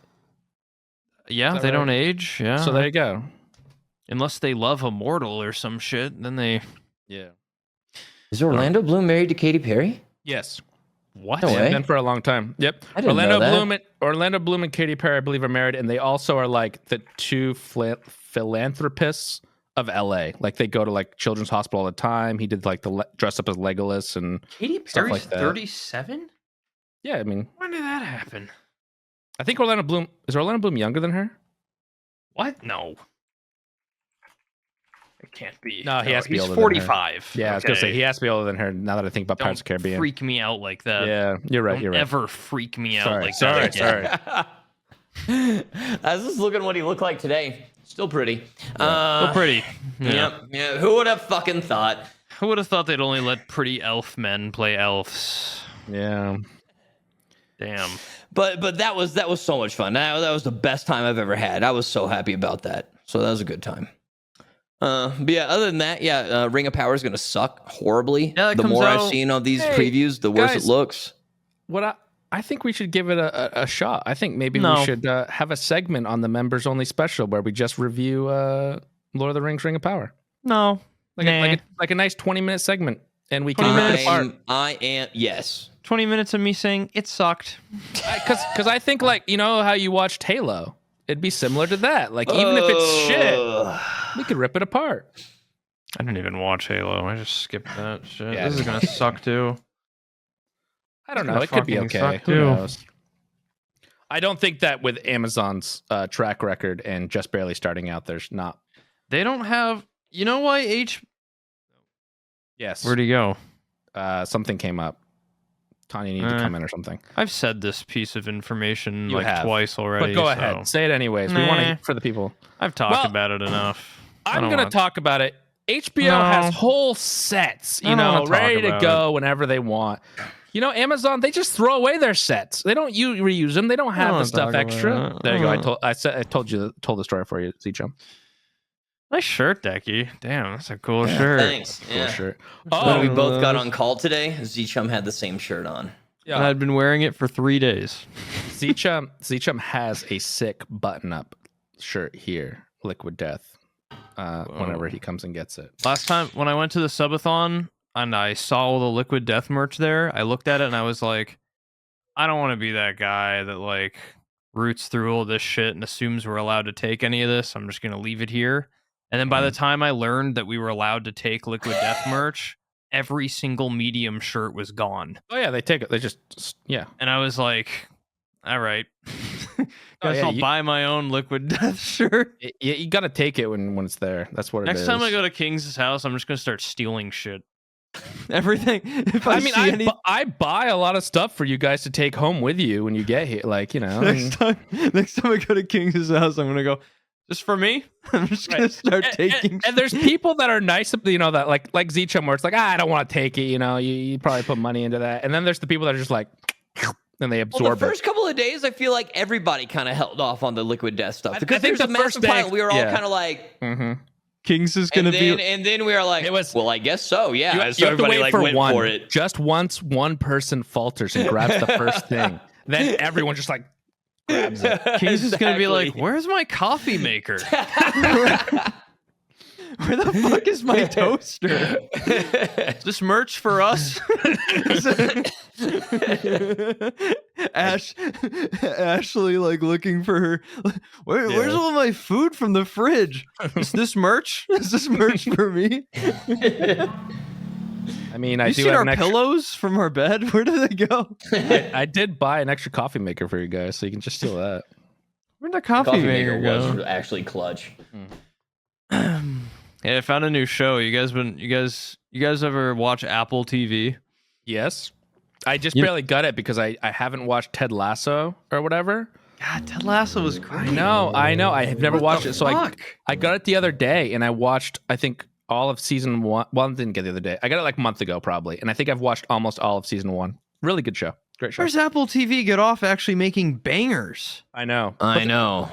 Yeah, Is that they don't right? age. Yeah, So there you go. unless they love a mortal or some shit, then they. Yeah. Is Orlando Bloom married to Katy Perry? Yes. What? No way. Been for a long time. Yep. I didn't know that. Orlando Bloom and Katy Perry, I believe, are married, and they also are like the two philanthropists of LA. Like they go to like Children's Hospital all the time. He did like the dress up as Legolas and Katy Stuff Perry's like that. 37. yeah. I mean, When did that happen? I think Orlando Bloom is Orlando Bloom younger than her? What? No. It can't be. No, he has to be he's older than her. 45. Yeah, I was gonna say okay? he has to be older than her. Now that I think about Pirates of the Caribbean. Freak me out like that. Yeah, you're right. Don't You're right. ever freak me out Sorry, like sorry, that again. sorry. I was just looking at what he looked like today. Still pretty. So pretty. Yeah. Yeah. Who would have fucking thought? Who would have thought they'd only let pretty elf men play elves? Yeah. Damn. But that was so much fun. That was the best time I've ever had. I was so happy about that. So that was a good time. But yeah, other than that, Ring of Power is gonna suck horribly. Yeah, that the comes more I've out- seen of these Hey, previews, the worse guys. it looks. What I think we should give it a shot. I think maybe No. we should have a segment on the members only special where we just review Lord of the Rings Ring of Power. No. Like a nice 20-minute segment, and we can rip it apart. I am yes. 20 minutes of me saying it sucked. Because I think, like, you know how you watched Halo, it'd be similar to that. Like, even if it's shit, we could rip it apart. I didn't even watch Halo. I just skipped that shit. Yeah. This is gonna suck too. I don't It's know. gonna It could be fucking okay. suck, Who too. knows? I don't think that with Amazon's track record and just barely starting out, there's not. They don't have. You know why Yes. Where'd he go? Something came up. Tanya needed to come in or something. I've said this piece of information You like have. twice already. But go so ahead. Say it anyways. We want Nah. to for the people. I've talked about it enough. I'm don't going to wanna- talk about it. HBO No. has whole sets, I don't wanna talk ready to about go whenever they want. You know, Amazon, they just throw away their sets. They don't reuse them. They don't have the wanna stuff talk about extra. it. There you go. I told the story for you, Zichum. Nice shirt, Decky. Damn, that's a cool shirt. Thanks. Cool Yeah. shirt. When we Oh, both got on call today, Z Chum had the same shirt on. Yeah. And I'd been wearing it for 3 days. Zeechum has a sick button-up shirt here, Liquid Death. Whenever he comes and gets it. Last time when I went to the subathon and I saw all the Liquid Death merch there, I looked at it and I was like, I don't want to be that guy that like roots through all this shit and assumes we're allowed to take any of this. I'm just gonna leave it here. And then by the time I learned that we were allowed to take Liquid Death merch, every single medium shirt was gone. Oh yeah, they take it. They just yeah. And I was like, all right. Guess yeah, I'll buy my own Liquid Death shirt. You gotta take it when it's there. That's what it is. Next time I go to King's house, I'm just gonna start stealing shit. Everything. If I buy a lot of stuff for you guys to take home with you when you get here. Like, you know. next time I go to King's house, I'm gonna go, just for me? I'm just gonna start taking and there's people that are nice, you know, that like Zeechum, where it's like, I don't want to take it, you know, you probably put money into that. And then there's the people that are just like, and they absorb the first couple of days, I feel like everybody kind of held off on the Liquid Death stuff. Because I think there's the a first massive day, pile. We were all kind of like, King's is gonna be. And then we were like, well, I guess so. Yeah. You so have to everybody wait like for went one. for it. Just once one person falters and grabs the first thing, then everyone just like grabs it. King's is gonna be like, where's my coffee maker? Where the fuck is my toaster? Is this merch for us? Ashley like looking for her. Where's all my food from the fridge? Is this merch? Is this merch for me? I mean, You I see do have our an extra, pillows from our bed? Where do they go? I did buy an extra coffee maker for you guys, so you can just steal that. Where'd the coffee maker was go? actually clutch. Yeah, I found a new show. You guys ever watch Apple TV? Yes, I just barely got it because I haven't watched Ted Lasso or whatever. God, Ted Lasso was great. I know. I have never watched it, so fuck? I got it the other day, and I watched, I think, all of season 1. Well, I didn't get it the other day. I got it like a month ago, probably, and I think I've watched almost all of season 1. Really good show. Great show. Where's Apple TV get off actually making bangers? I know. I know.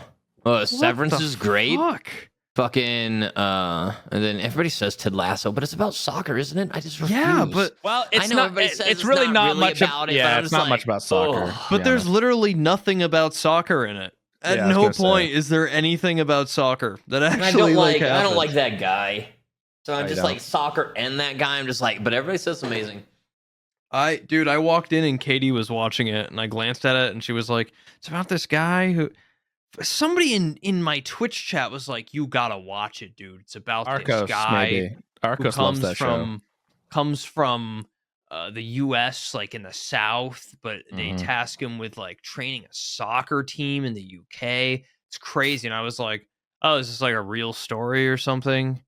Severance is great. Fuck. Fucking and then everybody says Ted Lasso, but it's about soccer, isn't it? I just refuse. Yeah, but Well, it's I know not. everybody says It's really not much about it. Yeah, but I'm it's just not like, much about soccer. ugh. but Yeah, there's no. literally nothing about soccer in it. At Yeah, I was no gonna say. point is there anything about soccer that And actually I don't happens. like that guy. So I'm I just don't. like soccer and that guy. I'm just like, but everybody says it's amazing. I walked in and Katie was watching it and I glanced at it and she was like, it's about this guy who somebody in my Twitch chat was like, you gotta watch it, dude. It's about Arcos, this guy maybe. who Arcos loves that show. comes from the US, like in the South, but they Mhm. task him with like training a soccer team in the UK. It's crazy. And I was like, oh, is this like a real story or something?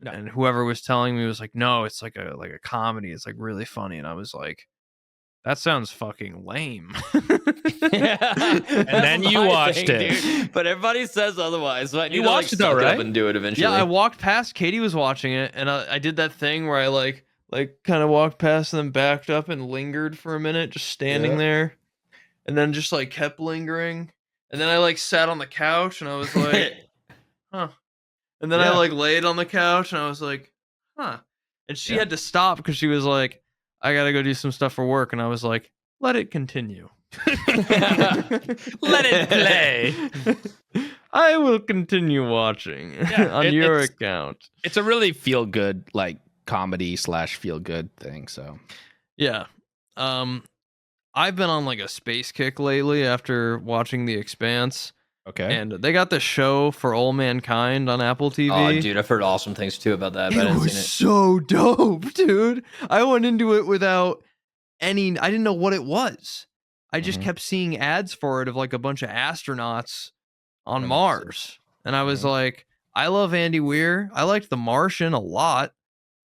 No. And whoever was telling me was like, no, it's like a comedy. It's like really funny. And I was like, that sounds fucking lame. And then you watched it. dude. But everybody says otherwise. So I need You to, like, watched it though, suck right? up and do it eventually. Yeah, I walked past. Katie was watching it, and I did that thing where I like kind of walked past and then backed up and lingered for a minute, just standing Yeah. there, and then just like kept lingering, and then I like sat on the couch and I was like, huh, and then I Yeah. like laid on the couch and I was like, huh, and she had to stop because she was like, I gotta go do some stuff for work, and I was like, let it continue. Let it play. I will continue watching Yeah, on your it's- account. It's a really feel good, like comedy / feel good thing. So Yeah. I've been on like a space kick lately after watching The Expanse, okay. and they got the show For All Mankind on Apple TV. Oh, dude, I've heard awesome things too about that. But I It haven't was seen it. so dope, dude. I went into it without I didn't know what it was. I just Mhm. kept seeing ads for it of like a bunch of astronauts on That makes Mars. And I was like, I love Andy Weir. I liked The Martian a lot.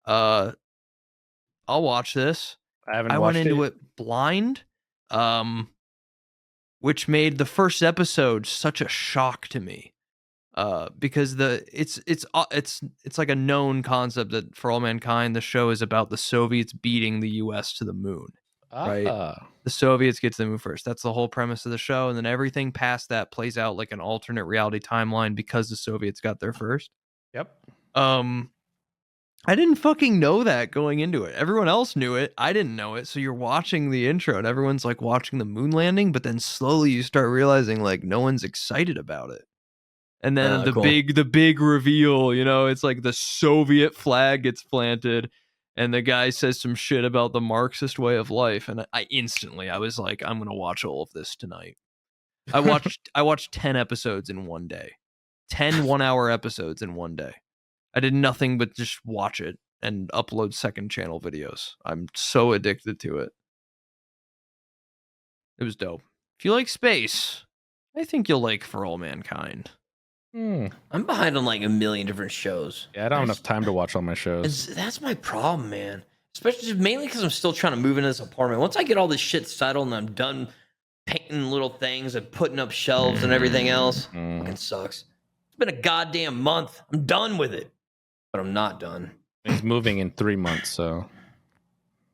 I'll watch this. I haven't. I went into it blind, which made the first episode such a shock to me. Because it's like a known concept that For All Mankind, the show is about the Soviets beating the US to the moon. right? The Soviets get to the moon first. That's the whole premise of the show. And then everything past that plays out like an alternate reality timeline because the Soviets got there first. Yep. I didn't fucking know that going into it. Everyone else knew it. I didn't know it. So you're watching the intro and everyone's like watching the moon landing, but then slowly you start realizing like no one's excited about it. And then Cool. the big reveal, you know, it's like the Soviet flag gets planted and the guy says some shit about the Marxist way of life. And I was like, I'm going to watch all of this tonight. I watched 10 episodes in one day. 10 1-hour episodes in one day. I did nothing but just watch it and upload second channel videos. I'm so addicted to it. It was dope. If you like space, I think you'll like For All Mankind. I'm behind on like a million different shows. Yeah, I don't have enough time to watch all my shows. That's my problem, man. Especially mainly because I'm still trying to move into this apartment. Once I get all this shit settled and I'm done painting little things and putting up shelves and everything else, fucking sucks. It's been a goddamn month. I'm done with it. But I'm not done. He's moving in 3 months, so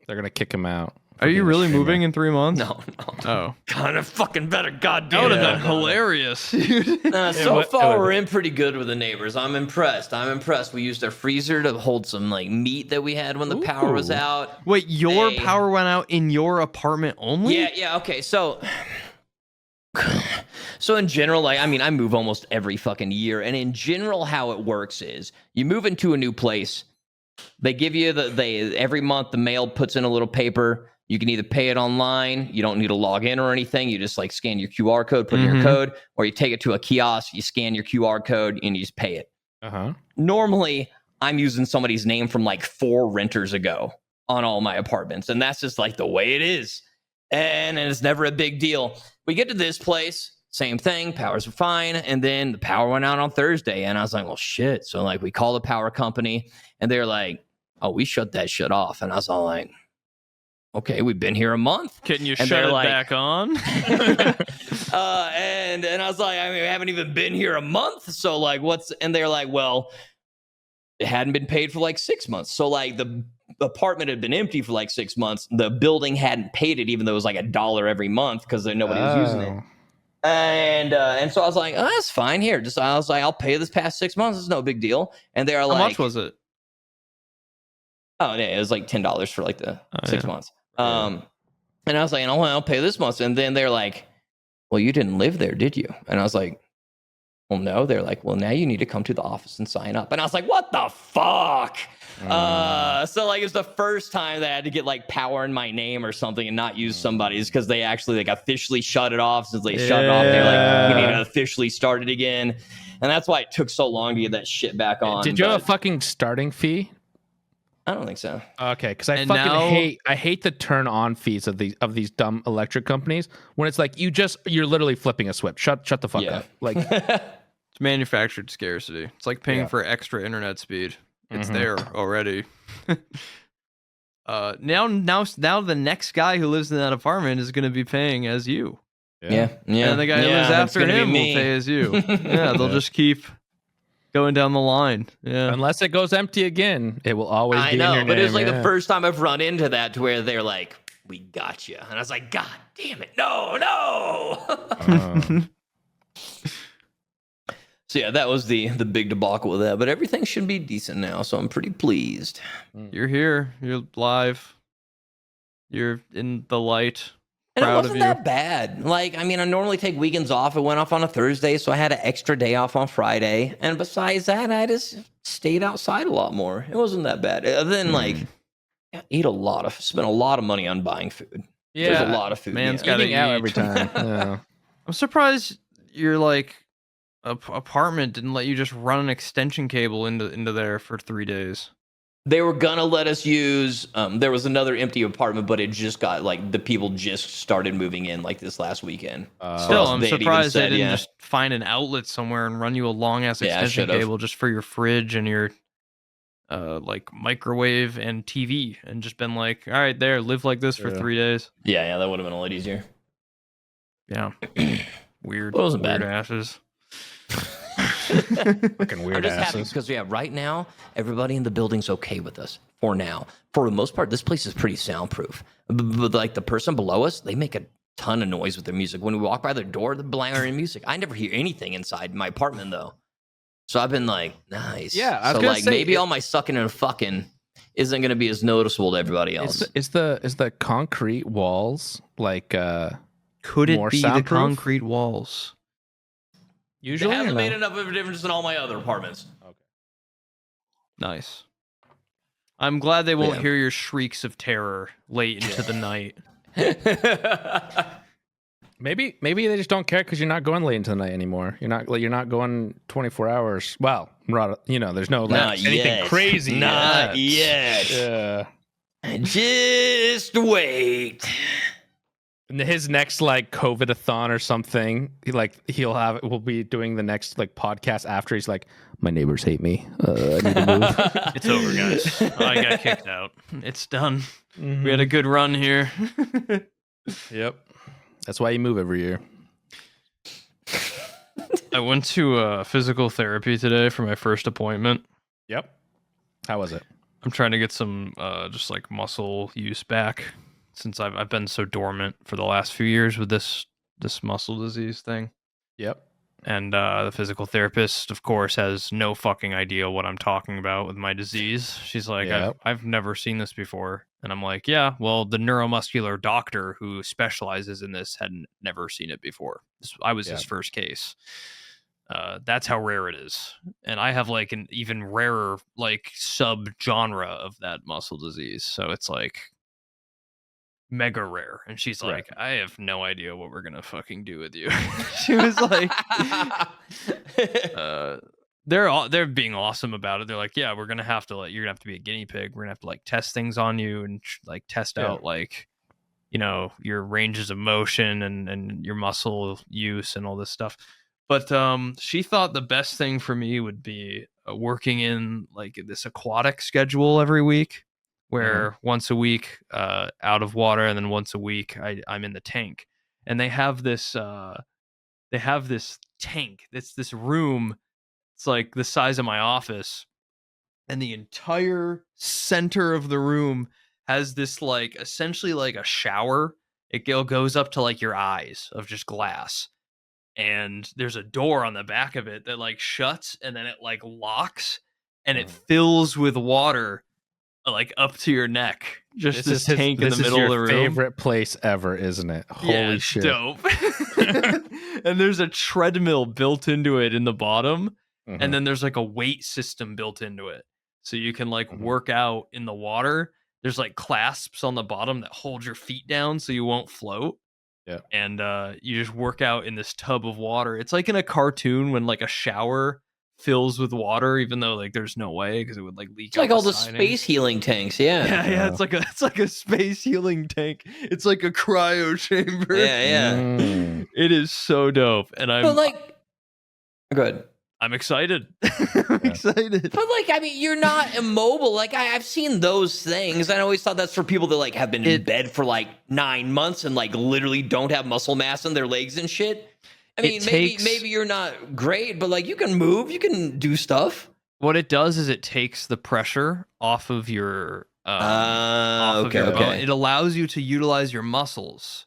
they're gonna kick him out. Are you really moving in 3 months? No. Oh. Kind of fucking better. That Goddamn. would have been hilarious. So far, we're in pretty good with the neighbors. I'm impressed. We used their freezer to hold some like meat that we had when the power was out. Wait, your power went out in your apartment only? Yeah. Okay, so in general, like, I mean, I move almost every fucking year, and in general, how it works is you move into a new place. They give you every month the mail puts in a little paper. You can either pay it online. You don't need to log in or anything. You just like scan your QR code, put in your code, or you take it to a kiosk. You scan your QR code and you just pay it. Normally, I'm using somebody's name from like 4 renters ago on all my apartments, and that's just like the way it is. And it's never a big deal. We get to this place, same thing, powers are fine, and then the power went out on Thursday, and I was like, well, shit. So like we call the power company, and they're like, oh, we shut that shit off. And I was all like, okay, we've been here a month. Can you and shut it like, back on? and I was like, I mean, we haven't even been here a month. So like, and they're like, well, it hadn't been paid for like 6 months. So like the apartment had been empty for like 6 months. The building hadn't paid it, even though it was like $1 every month because nobody was using it. And so I was like, oh, that's fine. Here, I was like, I'll pay this past 6 months. It's no big deal. And they're like, how much was it? Oh, yeah, it was like $10 for like the 6 months. And I was like, I'll pay this month. And then they're like, well, you didn't live there, did you? And I was like, well, no. They're like, well, now you need to come to the office and sign up. And I was like, what the fuck? So like, it was the first time that I had to get like power in my name or something and not use somebody's, because they actually like officially shut it off. Since they shut it off, they're like, we need to officially start it again. And that's why it took so long to get that shit back on. Did you have a fucking starting fee? I don't think so. Okay, because I hate the turn on fees of these dumb electric companies when it's like you're literally flipping a switch. Shut the fuck up. Like it's manufactured scarcity. It's like paying for extra internet speed. It's there already. Now the next guy who lives in that apartment is going to be paying as you. Yeah. And the guy who lives after him will pay as you. Yeah, they'll just keep going down the line. Yeah. Unless it goes empty again, it will always be in your name. But it was like the first time I've run into that to where they're like, we got you. And I was like, God damn it. No. So yeah, that was the big debacle with that. But everything should be decent now, so I'm pretty pleased. You're here. You're live. You're in the light. And it wasn't that bad. Like, I mean, I normally take weekends off. It went off on a Thursday, so I had an extra day off on Friday. And besides that, I just stayed outside a lot more. It wasn't that bad. Other than like, spent a lot of money on buying food. Yeah, there's a lot of food. Man's got to eat out every time. Yeah. I'm surprised your like apartment didn't let you just run an extension cable into there for 3 days. They were gonna let us use. There was another empty apartment, but it just got like the people just started moving in like this last weekend. Still, I'm surprised they didn't just find an outlet somewhere and run you a long ass extension cable just for your fridge and your like microwave and TV, and just been like, all right, there, live like this for 3 days. Yeah, that would have been a lot easier. Yeah, weird. Well, it wasn't weird bad. Asses. Fucking weird I'm just happy asses. because right now everybody in the building's okay with us for now. For the most part, this place is pretty soundproof. But like the person below us, they make a ton of noise with their music. When we walk by their door, they're blaring music. I never hear anything inside my apartment though. So I've been like, nice. Yeah, I was so gonna like say maybe it- all my sucking and fucking isn't going to be as noticeable to everybody else. Is the concrete walls like Could it more be the soundproof? concrete walls? It Usually or hasn't no? made enough of a difference in all my other apartments. Nice. I'm glad they won't Yeah. hear your shrieks of terror late into the night. Maybe they just don't care because you're not going late into the night anymore. You're not going 24 hours. Well, there's no Not anything yet. crazy. Not yet. yet. Yeah. Just wait. And his next like COVID-a-thon or something, we'll be doing the next like podcast after. He's like, my neighbors hate me. I need to move. It's over, guys. I got kicked out. It's done. We had a good run here. Yep. That's why you move every year. I went to physical therapy today for my first appointment. Yep. How was it? I'm trying to get some just like muscle use back since I've been so dormant for the last few years with this muscle disease thing. Yep. And the physical therapist, of course, has no fucking idea what I'm talking about with my disease. She's like, Yep. I've never seen this before. And I'm like, yeah, well, the neuromuscular doctor who specializes in this had never seen it before. I was his first case. That's how rare it is. And I have like an even rarer like sub-genre of that muscle disease. So it's like mega rare. And she's like, I have no idea what we're gonna fucking do with you. She was like, they're being awesome about it. They're like, yeah, you're gonna have to be a guinea pig. We're gonna have to like test things on you and like test out like your ranges of motion and your muscle use and all this stuff. But she thought the best thing for me would be working in like this aquatic schedule every week, where once a week out of water, and then once a week I'm in the tank. And they have this tank. It's this room. It's like the size of my office, and the entire center of the room has this like essentially like a shower. It goes up to like your eyes of just glass. And there's a door on the back of it that like shuts, and then it like locks, and it fills with water like up to your neck. Just this tank in the middle of the room. Favorite place ever, isn't it? Holy shit. Dope. And there's a treadmill built into it in the bottom, and then there's like a weight system built into it. So you can like work out in the water. There's like clasps on the bottom that hold your feet down so you won't float. Yeah. And you just work out in this tub of water. It's like in a cartoon when like a shower fills with water, even though like there's no way because it would like leak. It's like out all the siding. space healing tanks, yeah. Yeah. It's like a space healing tank. It's like a cryo chamber. Yeah. It is so dope, and But like, good. I'm excited. I'm excited. But like, I mean, you're not immobile. Like I've seen those things. I always thought that's for people that like have been in bed for like 9 months and like literally don't have muscle mass in their legs and shit. I mean, maybe you're not great, but like you can move, you can do stuff. What it does is it takes the pressure off of your Okay. It allows you to utilize your muscles.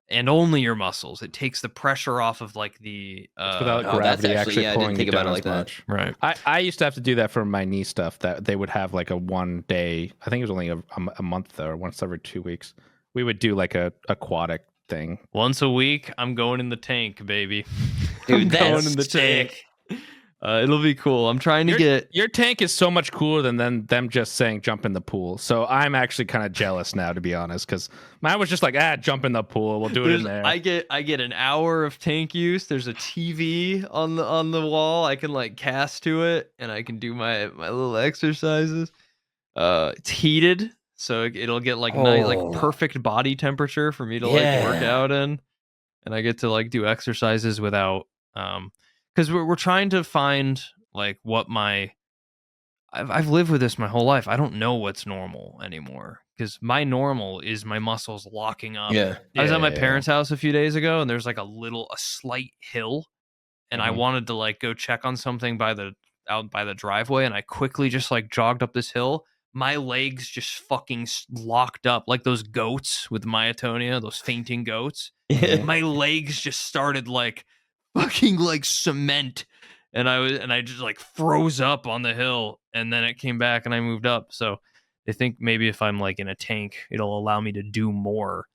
And only your muscles. It takes the pressure off of like the without that's gravity actually, actually pulling I didn't think you about down it as like that. much. right. I used to have to do that for my knee stuff. That they would have like a 1 day. I think it was only a month though, or once every 2 weeks. We would do like a aquatic thing. Once a week, I'm going in the tank, baby. Dude, I'm going that's in the sick. tank. It'll be cool. I'm trying to get. Your tank is so much cooler than them just saying jump in the pool. So I'm actually kind of jealous now, to be honest, because mine was just like, jump in the pool. We'll do it in there. I get an hour of tank use. There's a TV on the wall. I can like cast to it, and I can do my little exercises. It's heated, so it'll get like nice, like perfect body temperature for me to like work out in, and I get to like do exercises without because we're trying to find like what I've lived with this my whole life. I don't know what's normal anymore because my normal is my muscles locking up. Yeah. I was at my parents' house a few days ago, and there's like a slight hill, and I wanted to like go check on something out by the driveway, and I quickly just like jogged up this hill. My legs just fucking locked up like those goats with myotonia, those fainting goats. Yeah. My legs just started like fucking like cement, and I just like froze up on the hill, and then it came back and I moved up. So they think maybe if I'm like in a tank, it'll allow me to do more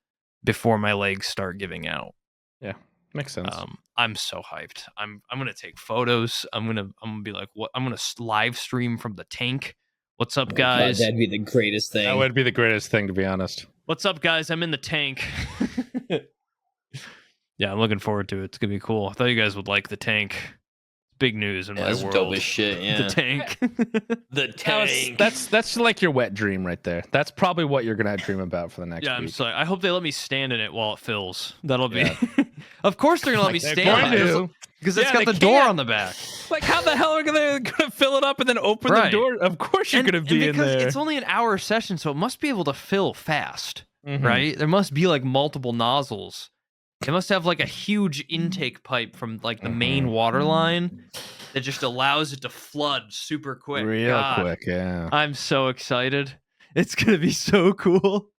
before my legs start giving out. Yeah, makes sense. I'm so hyped. I'm gonna take photos. I'm gonna be like, what? I'm gonna live stream from the tank. What's up, guys? that'd be the greatest thing. That would be the greatest thing, to be honest. What's up, guys? I'm in the tank. Yeah, I'm looking forward to it. It's gonna be cool. I thought you guys would like the tank. Big news in my that's world. dope as shit. Yeah, The tank. the tank. That's like your wet dream right there. That's probably what you're gonna dream about for the next Yeah, I'm week. sorry. I hope they let me stand in it while it fills. That'll be. Yeah. Of course, they're gonna let me They're stand going in to. it because it's Yeah, got they the door can't. on the back. Like, how the hell are they gonna fill it up and then open Right. the door? Of course you're gonna be in because there. it's only an hour session, so it must be able to fill fast, Mhm. right? There must be like multiple nozzles. They must have like a huge intake pipe from like the main water line that just allows it to flood super quick. Real God, quick, yeah. I'm so excited. It's gonna be so cool.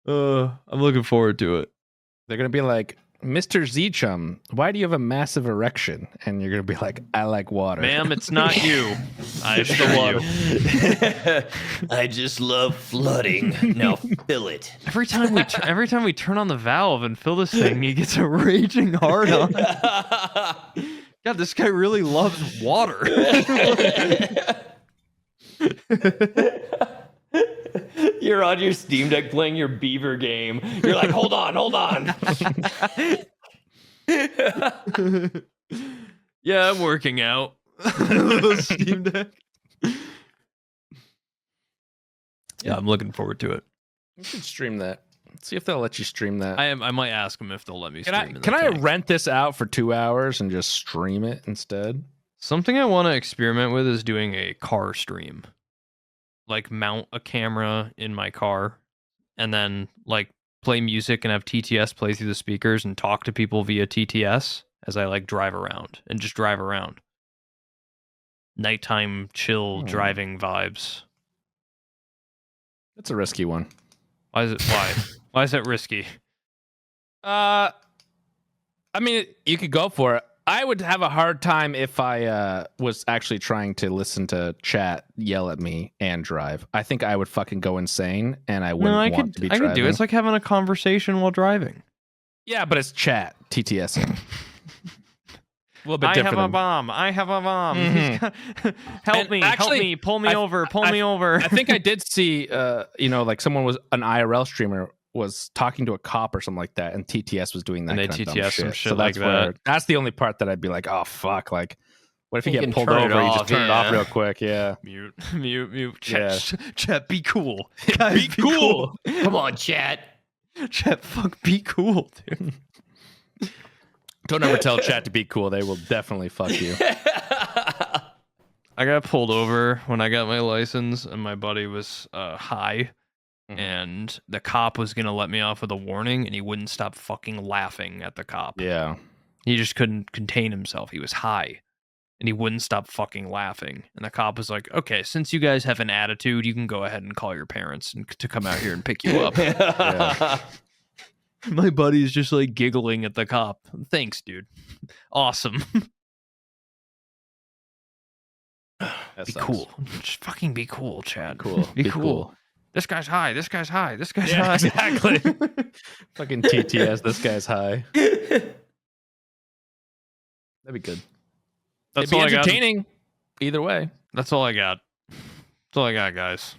I'm looking forward to it. They're gonna be like, Mr. Zchum, why do you have a massive erection? And you're gonna be like, I like water. Ma'am, it's not you. I It's the assure water. you. I just love flooding. Now fill it. Every time we turn on the valve and fill this thing, he gets a raging hard on. God, this guy really loves water. You're on your Steam Deck playing your beaver game. You're like, hold on. Yeah, I'm working out. Little Steam Deck. Yeah, I'm looking forward to it. You should stream that. See if they'll let you stream that. I might ask them if they'll let me Can stream. I rent this out for 2 hours and just stream it instead? Something I want to experiment with is doing a car stream. Like mount a camera in my car and then like play music and have TTS play through the speakers and talk to people via TTS as I like drive around and just drive around. Nighttime chill driving vibes. That's a risky one. Why is it why is it risky? I mean, you could go for it. I would have a hard time if I was actually trying to listen to chat yell at me and drive. I think I would fucking go insane, and I wouldn't want to be I driving. could do it. It's like having a conversation while driving. Yeah, but it's chat, TTSing. A little bit different. I have a bomb. Mhm. Help And me, actually, pull me over. I think I did see, like someone was an IRL streamer was talking to a cop or something like that, and TTS was doing that. And they kind of dumb TTS some shit so like that's where that. that's the only part that I'd be like, oh fuck, like, what if you You get can pulled turn it over? You just off, turn it off yeah. real quick. Yeah, Mute. Yeah. Chat, be cool. Guys, be cool. Come on, chat. Chat, fuck, be cool, dude. Don't ever tell chat to be cool. They will definitely fuck you. I got pulled over when I got my license, and my buddy was high, Mhm. and the cop was gonna let me off with a warning, and he wouldn't stop fucking laughing at the cop. Yeah. He just couldn't contain himself. He was high, and he wouldn't stop fucking laughing. And the cop was like, "Okay, since you guys have an attitude, you can go ahead and call your parents to come out here and pick you up." Yeah. My buddy's just like giggling at the cop. Thanks, dude. Awesome. That Be sucks. cool. Just fucking be cool, Chad. Cool. Be cool. This guy's high. This guy's high. This guy's Yeah, high. exactly. Fucking TTS. This guy's high. That'd be good. That's It'd be all I got. entertaining. Either way. That's all I got. That's all I got, guys.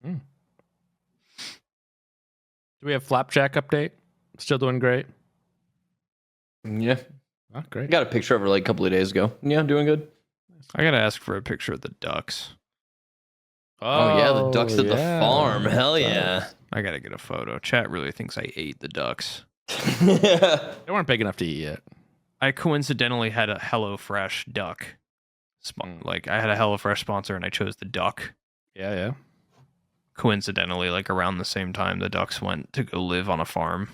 Do we have Flapjack update? Still doing great. Yeah. Oh, I great. got a picture of her like a couple of days ago. Yeah, doing good. I gotta ask for a picture of the ducks. Oh, yeah, the ducks at the farm. Hell yeah. I gotta get a photo. Chat really thinks I ate the ducks. They weren't big enough to eat yet. I coincidentally had a HelloFresh duck. Like, I had a HelloFresh sponsor and I chose the duck. Yeah, yeah. Coincidentally, like around the same time the ducks went to go live on a farm.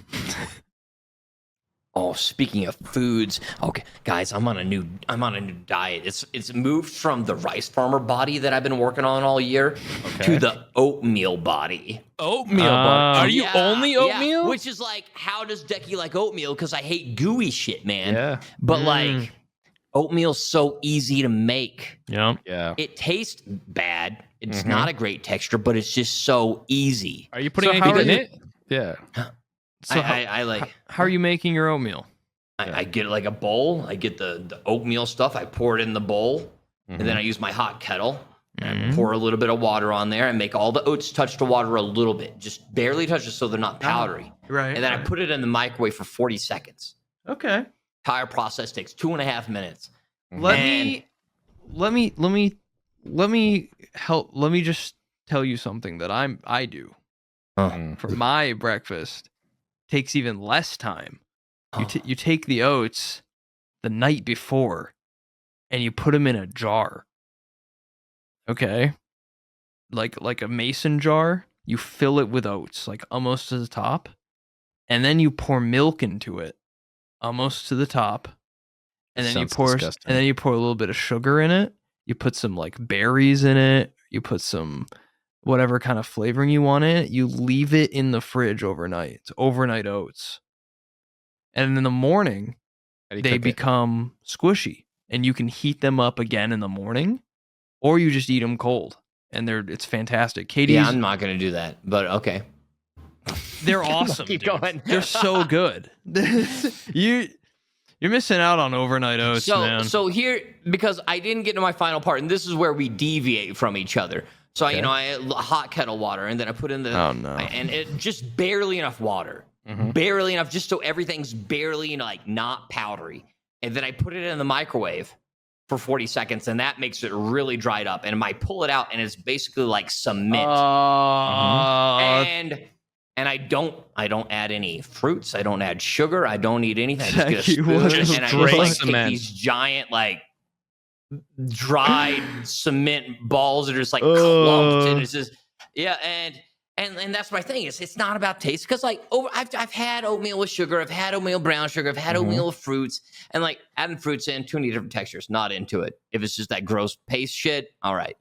Oh, speaking of foods, okay, guys, I'm on a new diet. It's moved from the rice farmer body that I've been working on all year to the oatmeal body. Oatmeal body. Are you only oatmeal? Yeah. Which is like, how does Decky like oatmeal? Because I hate gooey shit, man. Yeah. But like, oatmeal's so easy to make. Yeah. It tastes bad. It's not a great texture, but it's just so easy. Are you putting So anything in it? Yeah. So I like. how are you making your oatmeal? I get like a bowl. I get the oatmeal stuff. I pour it in the bowl, and then I use my hot kettle. And I pour a little bit of water on there and make all the oats touch the water a little bit, just barely touch it so they're not powdery. Right. And then I put it in the microwave for 40 seconds. Okay. Entire process takes 2.5 minutes. Let me just tell you something that I do for my breakfast. Takes even less time. You take the oats the night before and you put them in a jar. Okay? Like a mason jar, you fill it with oats, like almost to the top, and then you pour milk into it, almost to the top, and then you pour a little bit of sugar in it. You put some like berries in it. You put some whatever kind of flavoring you want in it. You leave it in the fridge overnight. It's overnight oats, and in the morning they become squishy, and you can heat them up again in the morning, or you just eat them cold, and it's fantastic. Katie's, Yeah, I'm not gonna do that, but okay. They're awesome. Keep dude. going. They're so good. You're missing out on overnight oats, man. So here, because I didn't get to my final part, and this is where we deviate from each other. So I hot kettle water, and then I put in and it just barely enough water, barely enough, just so everything's barely like not powdery, and then I put it in the microwave for 40 seconds, and that makes it really dried up. And I pull it out, and it's basically like cement. And I don't add any fruits. I don't add sugar. I don't eat anything. I just get a spoon, and I just like take these giant like dried cement balls that are just like clumped, and it's just and that's my thing. It's not about taste, because like I've had oatmeal with sugar. I've had oatmeal brown sugar. I've had oatmeal with fruits, and like adding fruits in too many different textures. Not into it. If it's just that gross paste shit, all right.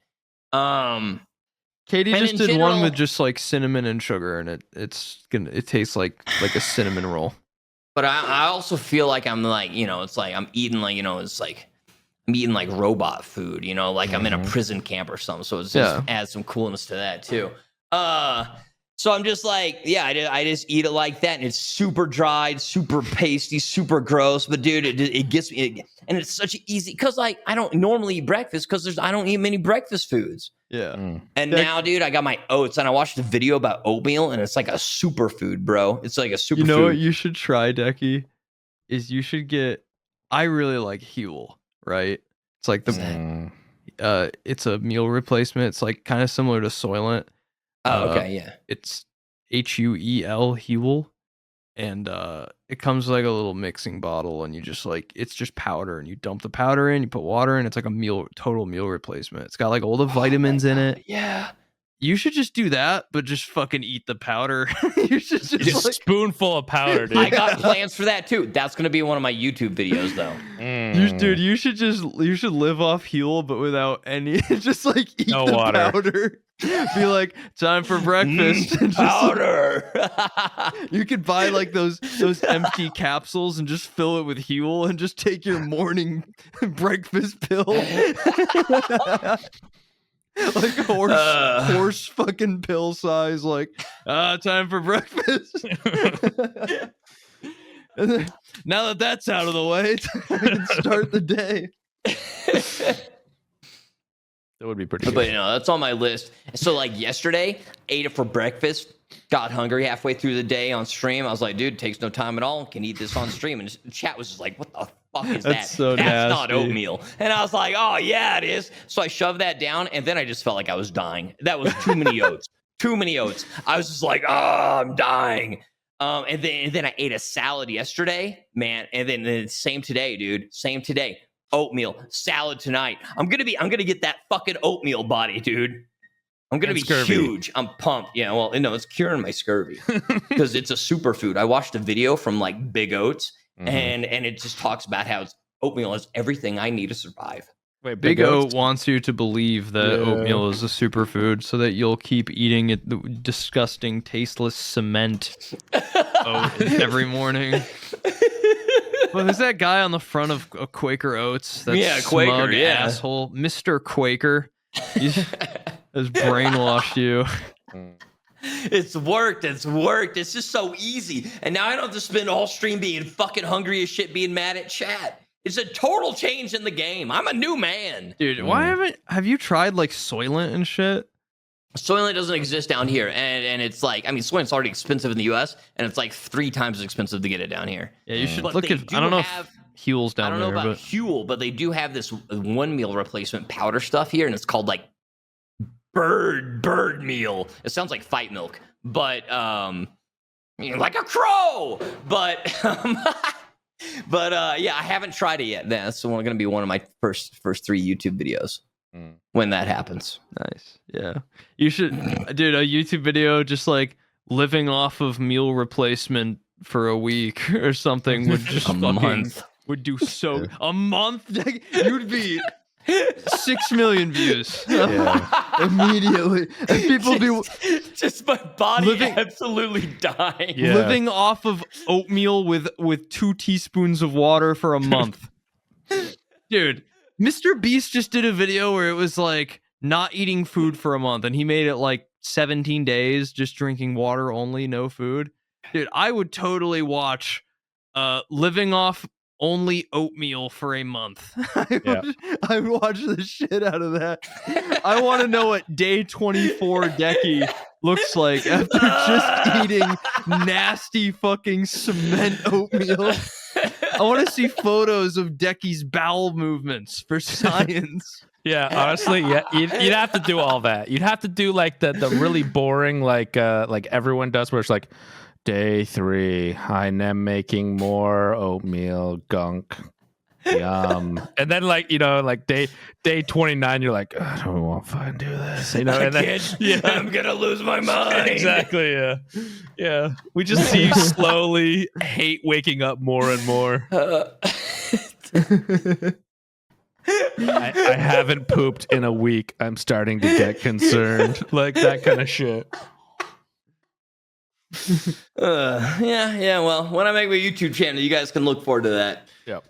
Katie just did one with just like cinnamon and sugar, and it tastes like a cinnamon roll. But I also feel like I'm like, it's like I'm eating like, it's like I'm eating like robot food, like I'm in a prison camp or something. So it just adds some coolness to that too. So I'm just like, I just eat it like that, and it's super dried, super pasty, super gross. But dude, it gets me, and it's such an easy, because like I don't normally eat breakfast, because I don't eat many breakfast foods. Yeah. And now, dude, I got my oats, and I watched a video about oatmeal, and it's like a superfood, bro. It's like a superfood. You know what you should try, Decky? Is you should get. I really like Huel, right? It's like it's a meal replacement. It's like kind of similar to Soylent. Oh, okay, yeah. It's Huel, and it comes like a little mixing bottle, and you just like, it's just powder, and you dump the powder in, you put water in. It's like a total meal replacement. It's got like all the vitamins in it. Yeah. You should just do that, but just fucking eat the powder. You should just like, spoonful of powder, dude. I got plans for that too. That's gonna be one of my YouTube videos, though. Dude, you should live off Huel, but without any, just like eat no the water. powder. Be like, time for breakfast. And just, powder. you could buy like those empty capsules and just fill it with Huel and just take your morning breakfast pill. Like horse fucking pill size, like time for breakfast. And then, now that that's out of the way, I can start the day. That would be pretty good. But that's on my list. So like yesterday, ate it for breakfast, got hungry halfway through the day on stream. I was like, dude, it takes no time at all. Can eat this on stream. And the chat was just like, what the fuck is that? So That's not nasty. oatmeal. And I was like, oh yeah, it is. So I shoved that down, and then I just felt like I was dying. That was too many oats. Too many oats. I was just like, oh, I'm dying. And then I ate a salad yesterday, man. And then same today, dude. Same today. Oatmeal salad tonight. I'm gonna get that fucking oatmeal body, dude. I'm gonna be scurvy. huge. I'm pumped. Yeah, well, no, it's curing my scurvy because it's a superfood. I watched a video from like Big Oats, and it just talks about how oatmeal is everything I need to survive. Wait, Big Oat wants you to believe that oatmeal is a superfood so that you'll keep eating it, the disgusting, tasteless cement oat every morning. Well, who's that guy on the front of a Quaker Oats? That Quaker, smug asshole, Mr. Quaker. He's has brainwashed you. It's worked. It's just so easy. And now I don't have to spend all stream being fucking hungry as shit, being mad at chat. It's a total change in the game. I'm a new man. Dude, have you tried like Soylent and shit? Soylent doesn't exist down here. And it's like, I mean, Soylent's already expensive in the US, and it's like 3 times as expensive to get it down here. Yeah, you should But look they at, do I don't know have- if Huel's down I don't know there, about Huel, but they do have this one meal replacement powder stuff here, and it's called like bird meal. It sounds like fight milk, but like a crow. But yeah, I haven't tried it yet. That's going to be one of my first 3 YouTube videos when that happens. Nice. Yeah. You should, dude, a YouTube video just like living off of meal replacement for a week or something would just month. would do so. A month? You'd be 6 million views. Immediately. And people be just my body absolutely dying. Yeah. living off of oatmeal with 2 teaspoons of water for a month. Dude, Mr. Beast just did a video where it was like not eating food for a month, and he made it like 17 days just drinking water only, no food. Dude, I would totally watch living off only oatmeal for a month. I would watch the shit out of that. I want to know what day 24 Decky looks like after just eating nasty fucking cement oatmeal. I want to see photos of Decky's bowel movements for science. Yeah, honestly, yeah, you'd have to do all that. You'd have to do like the really boring like everyone does, where it's like day 3, I am making more oatmeal gunk. Yum. And then like, you know, like day 29, you're like, I don't want to fucking do this. You know, and then, I'm gonna lose my mind. Exactly, yeah. Yeah. We just see you slowly hate waking up more and more. I haven't pooped in a week. I'm starting to get concerned. Like that kind of shit. Yeah. Well, when I make my YouTube channel, you guys can look forward to that. Yep.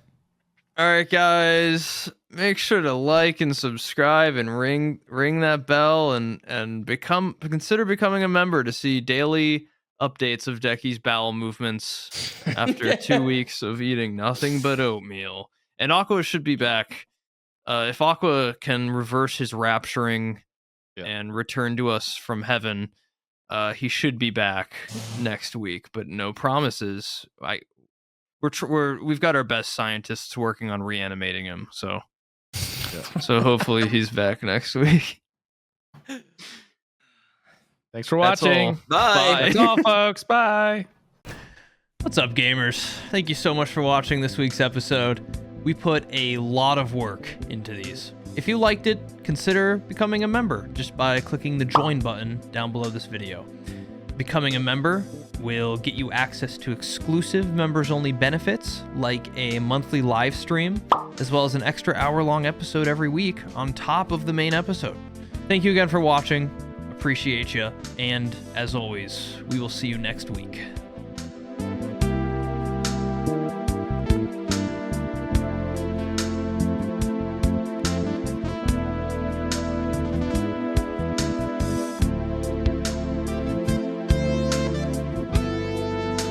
All right, guys, make sure to like and subscribe and ring that bell and consider becoming a member to see daily updates of Decky's bowel movements after 2 weeks of eating nothing but oatmeal. And Aqua should be back. If Aqua can reverse his rapturing and return to us from heaven, he should be back next week, but no promises. We've got our best scientists working on reanimating him, so hopefully he's back next week. Thanks for watching. Bye. That's all, folks. Bye. What's up, gamers? Thank you so much for watching this week's episode. We put a lot of work into these. If you liked it, consider becoming a member just by clicking the join button down below this video. Becoming a member will get you access to exclusive members-only benefits like a monthly live stream, as well as an extra hour-long episode every week on top of the main episode. Thank you again for watching. Appreciate you. And as always, we will see you next week.